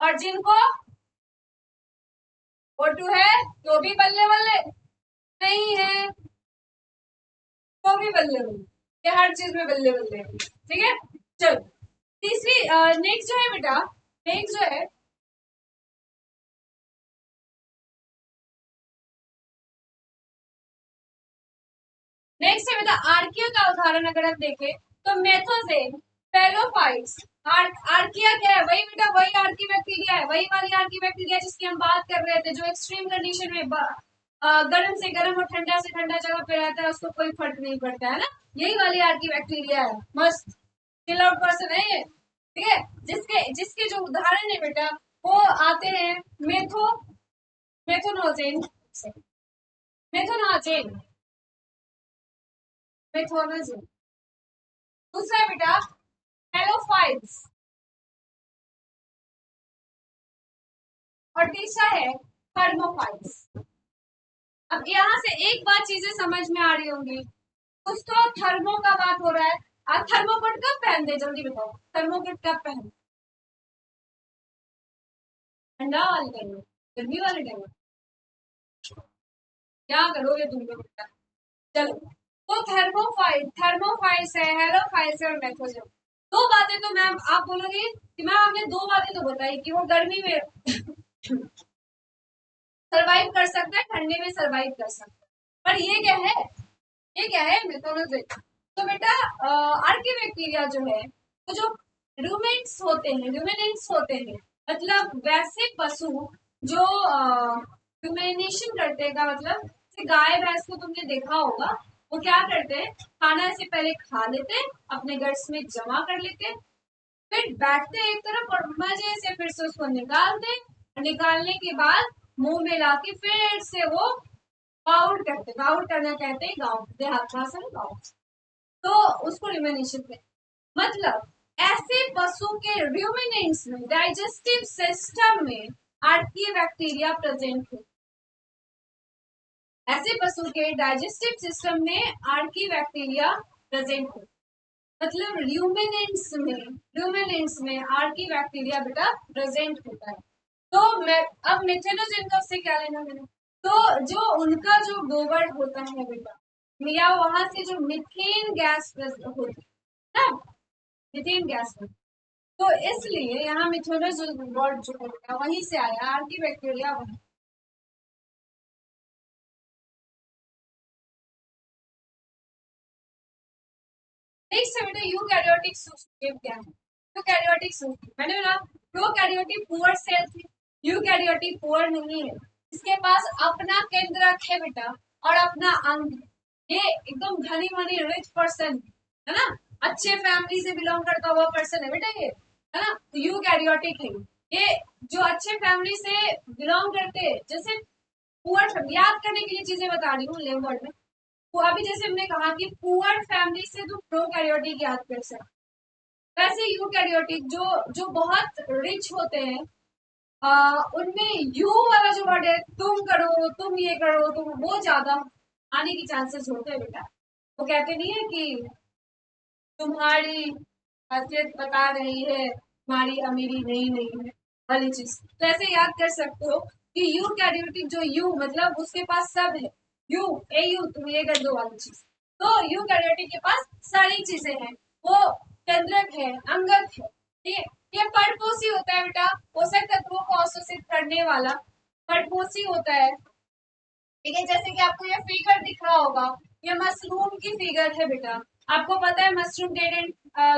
और जिनको O2 है तो भी बल्ले बल्ले, नहीं है तो भी बल्ले बल्ले, ये हर चीज में बल्ले बल्ले। ठीक है, चलो तीसरी, नेक्स्ट जो है बेटा, नेक्स्ट जो है, नेक्स्ट है बेटा आर्किया का उदाहरण अगर हम देखें तो मेथोजेन, फेलोफाइट्स। आर्किया क्या है, वही बेटा वही आर्की बैक्टीरिया है, वही वाली आर्की बैक्टीरिया जिसकी हम बात कर रहे थे, जो एक्सट्रीम कंडीशन में गर्म से गर्म और ठंडा से ठंडा जगह पे रहता है, उसको कोई फर्क नहीं पड़ता है ना, यही वाली आर्की बैक्टीरिया है, मस्त चिल आउट पर्सन है ये। ठीक है, जिसके जिसके जो उदाहरण है बेटा वो आते हैं मेथो, मेथोनोजेन से, मेथोनोजेन, मेथोनोजेन। दूसरा है बेटा हेलोफाइट्स, और तीसरा है थर्मोफाइट्स। अब यहाँ से एक बात चीजें समझ में आ रही होंगी, कुछ तो थर्मो का बात हो रहा है। आप थर्मोकोट कब पहनते, जल्दी बताओ, थर्मोकोट कब पहनते, ठंडा वाले टाइम में, गर्मी वाले टाइम में, क्या करोगे तुम लोग बेटा। चलो, तो थर्मोफाइल, थर्मोफाइल्स है, हेलोफाइल्स है और मेथोजेन। दो बातें तो मैम आप बोलोगे कि मैम आपने दो बातें तो बताई कि वो गर्मी में सरवाइव कर सकता है, ठंडे में सरवाइव कर सकता है, पर ये क्या है, ये क्या है मेथोनोजेन। तो बेटा आर्की बैक्टीरिया जो है, वो जो रूमेंट्स होते हैं, रूमिनेंट्स होते हैं, मतलब वैसे पशु जो रूमिनेशन करते हैं, का मतलब जैसे गाय भैंस को तुमने देखा होगा, वो क्या करते हैं, खाना से पहले खा लेते हैं, अपने गर्स में जमा कर लेते हैं, फिर बैठते हैं एक तरफ और मजे से फिर से उसको निकालते हैं, और निकालने के बाद मुंह में लाके फिर से वो काउंट करते, काउंट करना कहते हैं गाँव देहात भाषा में गाँव, तो उसको रिमेनेशन कहते हैं। मतलब ऐसे पशु के रूमिनेंट्स में, डाइजेस्टिव सिस्टम में आर्की बैक्टीरिया प्रेजेंट है, ऐसे पशु के डाइजेस्टिव सिस्टम में आर्की बैक्टीरिया प्रेजेंट है, मतलब ल्यूमिनेंट्स में आर्की बैक्टीरिया बेटा प्रेजेंट होता है। तो मैं अब मेथेनोजेन का उससे क्या लेना देना, तो जो उनका जो गोबर होता है बेटा, या वहां से जो मिथेन गैस होती है ना, मिथेन गैस होती, तो इसलिए यहाँ मिथेनोजेन वर्ड जो है वहीं से आया, आर्की बैक्टीरिया वहीं। नेक्स्ट है बेटा यूकैरियोटिक सूक्ष्मजीव क्या है। यूकैरियोटिक सूक्ष्मजीव मैंने बोला प्रोकैरियोटिक पुअर सेल थी, यूकैरियोटिक पुअर नहीं है, इसके पास अपना केंद्रक है बेटा और अपना अंग। ये एकदम धनी मनी रिच पर्सन है ना, अच्छे फैमिली से बिलोंग करता हुआ पर्सन है बेटा ये, है ना, तो यूकैरियोटिक है ये। जो अच्छे फैमिली से बिलोंग करते हैं, जैसे पुअर, याद करने के लिए चीजें बता रही हूँ लेव वर्ड में। वो अभी जैसे हमने कहा कि पुअर फैमिली से तो प्रोकैरियोटिक याद कर सकते, वैसे यूकैरियोटिक जो जो बहुत रिच होते हैं, उनमें यू वाला जो वर्ड है, तुम करो, तुम ये करो, तुम वो ज्यादा आने की चांसेस होते हैं बेटा। वो कहते नहीं है कि तुम्हारी हैसियत बता रही है, तुम्हारी अमीरी नहीं है वाली चीज, तो ऐसे याद कर सकते हो कि यूकैरियोटिक जो यू मतलब उसके पास सब है, यू ए यू तुम ये कर दो वाली चीज। तो यूकैरियोटिक के पास सारी चीजें हैं, वो केंद्रक है, अंगक है, ठीक है। ये पर्णपोषी होता है बेटा, पोषक तत्वों को अवशोषित करने वाला पर्णपोषी होता है, ठीक है। जैसे कि आपको ये फिगर दिख रहा होगा, ये मशरूम की फिगर है बेटा। आपको पता है मशरूम डेड एंड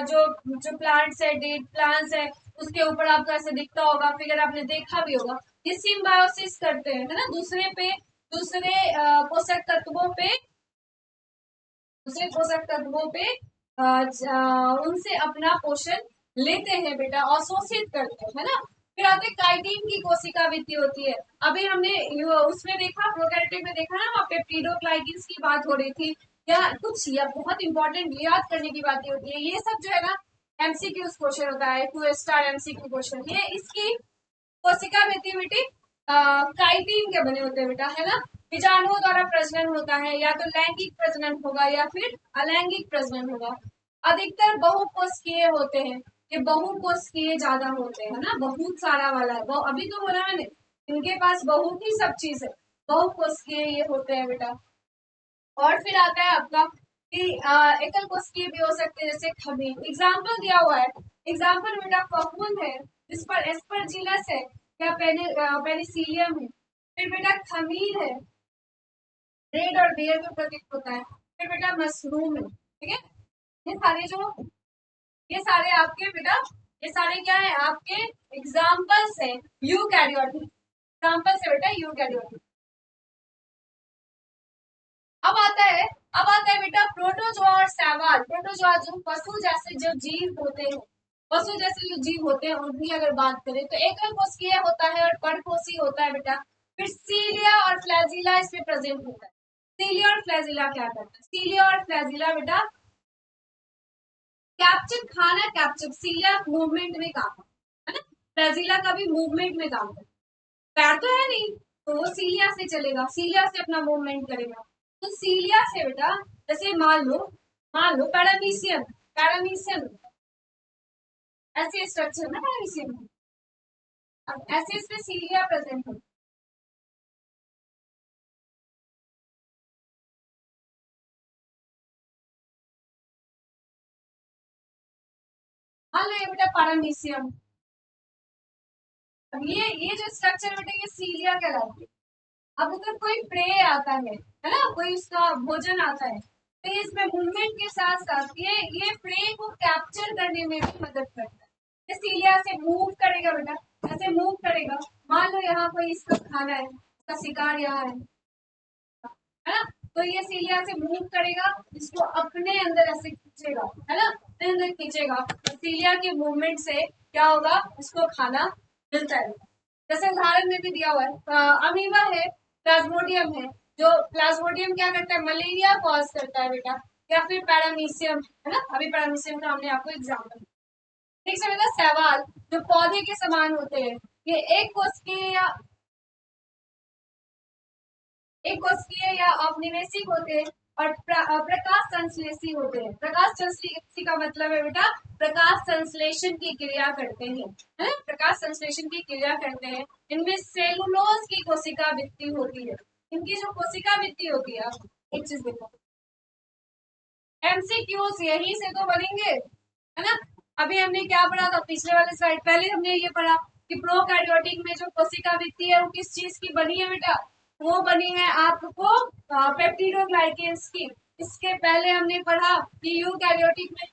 जो जो प्लांट्स है, डेड प्लांट्स है, उसके ऊपर आपको ऐसे दिखता होगा फिगर, आपने देखा भी होगा। ये सिम्बायोसिस करते हैं, है ना, दूसरे पे, दूसरे पोषक तत्वों पे, दूसरे पोषक तत्वों पे उनसे अपना पोषण लेते हैं बेटा, अवशोषित करते हैं, है ना। फिर आते काइटिन की कोशिका वृद्धि होती है। अभी हमने उसमें देखा, प्रोकैरियोटिक में देखा ना, वहाँ पेप्टिडोग्लाइकिन्स की बात हो रही थी। या कुछ या बहुत इंपॉर्टेंट याद करने की बातें होती है, ये सब जो है ना एमसीक्यू क्वेश्चन होता है, 2 स्टार एमसीक्यू क्वेश्चन। ये इसकी कोशिका वृद्धि बेटी काइटिन के बने होते हैं बेटा, है ना। बीजाणुओं द्वारा प्रजनन होता है, या तो लैंगिक प्रजनन होगा या फिर अलैंगिक प्रजनन होगा। अधिकतर बहुकोशिकीय होते हैं, ये बहुकोशिकीय ज्यादा होते हैं, है ना, बहुत सारा वाला है वो, अभी तो बोला मैंने इनके पास बहुत ही सब चीज है, बहुकोशिकीय ये होते हैं बेटा। और फिर आता है आपका कि एकल कोशिकीय भी हो सकते हैं, जैसे खमीर। एग्जाम्पल दिया हुआ है, एग्जाम्पल बेटा फफूंद है, जिस पर एस्परजिलस है, या पेनिसिलियम है। फिर बेटा खमीर है, ब्रेड और बेयर में प्रतीत होता है। फिर बेटा मशरूम है, ठीक है। ये सारे जो, ये सारे आपके बेटा, ये सारे क्या है आपके एग्जाम्पल्स है यूकैरियोटिक, एग्जाम्पल्स है बेटा यूकैरियोटिक। अब आता है, अब आता है बेटा प्रोटोजोआ और शैवाल। प्रोटोजोआ जो पशु जैसे जो जीव होते हैं, पशु जैसे जो जीव होते हैं उनकी अगर बात करें तो एकल कोशिकीय होता है और परकोशी होता है बेटा। फिर सीलिया और फ्लैजिला इसमें प्रेजेंट होता है। सीलिया और फ्लैजिला क्या करता है, सीलिया और फ्लैजिला बेटा कैप्चर, खाना कैप्चर, सीलिया मूवमेंट में काम है ना, फ्लैजिला का भी मूवमेंट में काम है। पैर तो है नहीं, तो वो सीलिया से चलेगा, सीलिया से अपना मूवमेंट करेगा। तो सीलिया से बेटा, जैसे मान लो पैरामीशियम, पैरामीशियम ऐसे स्ट्रक्चर ना पैरामीशियम, अब ऐसे इसमें सीलिया प्रेजेंट है। मान लो ये बेटा पैरामीशियम, अब ये जो स्ट्रक्चर बेटा ये सीलिया कहलाती है। अब अगर कोई प्रे आता है ना, कोई उसका भोजन आता है, तो ये इसमें मूवमेंट के साथ साथ ये प्रे को कैप्चर करने में भी मदद करता है। ये सीलिया से मूव करेगा बेटा, ऐसे मूव करेगा। मान लो यहाँ कोई इसका खाना है, इसका शिकार यहाँ है ना, तो ये सीलिया से मूव करेगा, इसको अपने अंदर ऐसे खींचेगा, है ना, अपने अंदर खींचेगा, तो सीलिया के मूवमेंट से क्या होगा, इसको खाना मिलता है। जैसे उदाहरण में भी दिया हुआ है, अमीबा है, प्लाज्मोडियम है, जो प्लाज्मोडियम क्या करता है, मलेरिया कॉज करता है बेटा। या फिर पैरामीशियम, है ना, अभी पैरामीशियम का हमने आपको एग्जाम्पल। ठीक से बेटा सवाल जो पौधे के समान होते हैं, ये एक कोशिकीय या एक कोशिकीय या औपनिवेशिक होते हैं, और प्रकाश संश्लेषी होते हैं। प्रकाश संश्लेषी का मतलब है बेटा प्रकाश संश्लेषण की क्रिया करते हैं, है ना, प्रकाश संश्लेषण की क्रिया करते हैं। इनमें सेलुलोज की कोशिका वृद्धि होती है। इनकी जो कोशिका वृद्धि होती है, एक चीज देखो, एमसीक्यूज यही से तो बनेंगे, है ना। अभी हमने क्या पढ़ा था पिछले वाले स्लाइड, पहले हमने ये पढ़ा कि प्रोकैरियोटिक में जो कोशिका वृद्धि है वो किस चीज की बनी है बेटा, वो बनी है आपको पेप्टिडोग्लाइकेंस की। इसके पहले हमने पढ़ा कि यूकैरियोटिक में,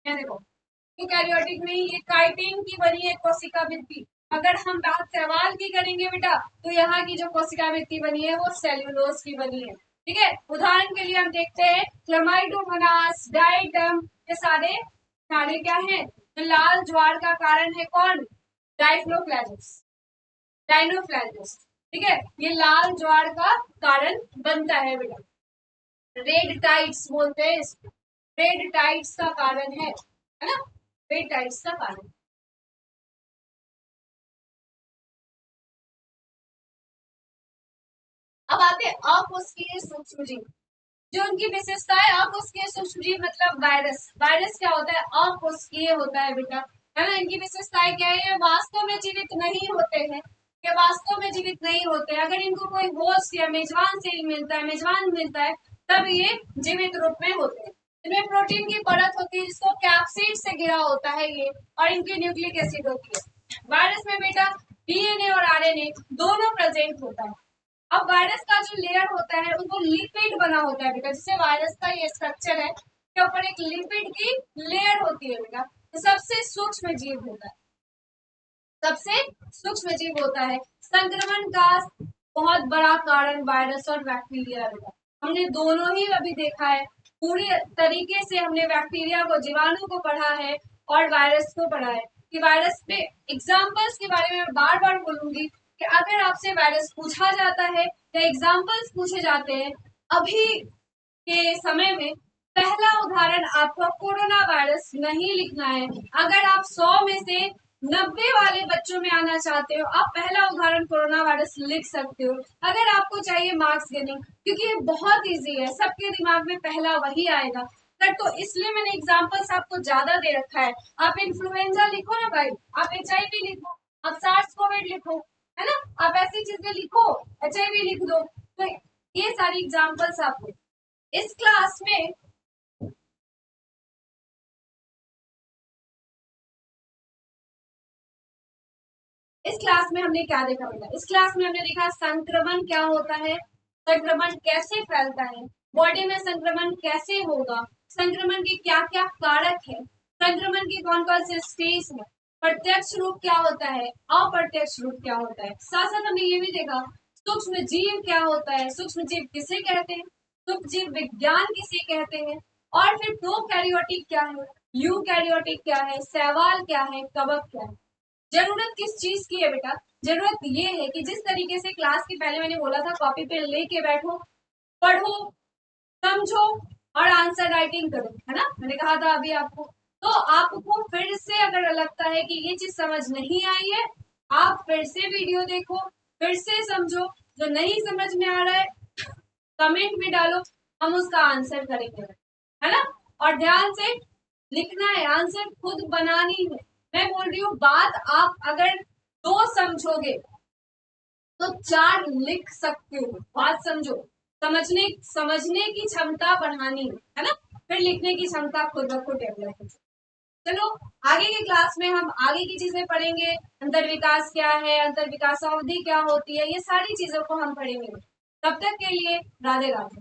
ये देखो यूकैरियोटिक में ये काइटिन की बनी है कोशिका भित्ति। अगर हम बात सवाल की करेंगे बेटा तो यहाँ की जो कोशिका भित्ति बनी है वो सेल्यूलोज की बनी है। ठीक है, उदाहरण के लिए हम देखते हैं क्लमाइडोमोनास, डाइटम, ये सारे सारे क्या है, तो लाल ज्वार का कारण है कौन, डाइफ्लोफ्लैगस, डाइनोफ्लैगस। ठीक है, ये लाल ज्वार का कारण बनता है बेटा, रेड टाइड्स बोलते हैं इसको, रेड टाइड्स का कारण है ना, रेड टाइड्स का कारण। अब आते अकोशिकीय सूक्ष्मजीव, जो उनकी विशेषता है अकोशिकीय सूक्ष्मजीव मतलब वायरस। वायरस क्या होता है, अकोशिकीय होता है बेटा, है ना। इनकी विशेषताएं क्या है, ये वास्तव में जीवित नहीं होते हैं, ये वास्तव में जीवित नहीं होते हैं। अगर इनको कोई होस्ट या मेजबान सेल मिलता है, मेजबान मिलता है, तब ये जीवित रूप में होते हैं। इनमें प्रोटीन की परत होती है जिसको कैप्सिड से घिरा होता है ये, और इनकी न्यूक्लिक एसिड होती है। वायरस में बेटा डीएनए और आरएनए दोनों प्रेजेंट होता है। अब वायरस का जो लेयर होता है उनको लिपिड बना होता है बेटा, जैसे वायरस का ये स्ट्रक्चर है, के ऊपर एक लिपिड की लेयर होती है बेटा। तो सबसे सूक्ष्म जीव होता है, सबसे सूक्ष्म जीव होता है। संक्रमण का बहुत बड़ा कारण वायरस और बैक्टीरिया बेटा, हमने दोनों ही अभी देखा है, पूरी तरीके से हमने बैक्टीरिया को, जीवाणु को पढ़ा है और वायरस को पढ़ा है। कि वायरस पे एग्जाम्पल्स के बारे में मैं बार बार बोलूंगी कि अगर आपसे वायरस पूछा जाता है या एग्जाम्पल्स पूछे जाते हैं अभी के समय में, पहला उदाहरण आपको कोरोना वायरस नहीं लिखना है। अगर आप 100 में से 90 वाले बच्चों में आना चाहते हो, आप पहला उदाहरण कोरोना वायरस लिख सकते हो। अगर आपको चाहिए मार्क्स गेनिंग, क्योंकि ये बहुत इजी है, सबके दिमाग में पहला वही आएगा सर, तो इसलिए मैंने एग्जाम्पल्स आपको ज्यादा दे रखा है। आप इन्फ्लुएंजा लिखो ना भाई, आप HIV लिखो, आप सार्स कोविड लिखो, है ना, आप ऐसी चीजें लिखो, HIV लिख दो। तो ये सारी एग्जाम्पल्स आपको इस क्लास में हमने क्या देखा बेटा, इस क्लास में हमने देखा संक्रमण क्या होता है, संक्रमण कैसे फैलता है, बॉडी में संक्रमण कैसे होगा, संक्रमण के क्या क्या कारक है, संक्रमण की कौन कौन से स्टेज है, प्रत्यक्ष रूप क्या होता है, अप्रत्यक्ष रूप क्या होता है। साथ साथ हमने ये भी देखा सूक्ष्म जीव क्या होता है, सूक्ष्म जीव किसे कहते हैं, सूक्ष्म जीव विज्ञान किसे कहते हैं, और फिर प्रोकैरियोटिक क्या है, यूकैरियोटिक क्या है, शैवाल क्या है, कवक क्या है। जरूरत किस चीज की है बेटा, जरूरत ये है कि जिस तरीके से क्लास के पहले मैंने बोला था कॉपी पे लेके बैठो, पढ़ो, समझो और आंसर राइटिंग करो, है ना, मैंने कहा था अभी आपको। तो आपको फिर से अगर लगता है कि ये चीज समझ नहीं आई है, आप फिर से वीडियो देखो, फिर से समझो, जो नहीं समझ में आ रहा है कमेंट में डालो, हम उसका आंसर करेंगे, है ना। और ध्यान से लिखना है, आंसर खुद बनानी है। मैं बोल रही हूँ बात आप अगर 2 समझोगे तो 4 लिख सकते हो, बात समझो, समझने की क्षमता बढ़ानी है ना, फिर लिखने की क्षमता खुद ब खुद डेवलप हो। चलो आगे की क्लास में हम आगे की चीजें पढ़ेंगे, अंतर विकास क्या है, अंतर विकास अवधि क्या होती है, ये सारी चीजों को हम पढ़ेंगे। तब तक के लिए राधे राधे।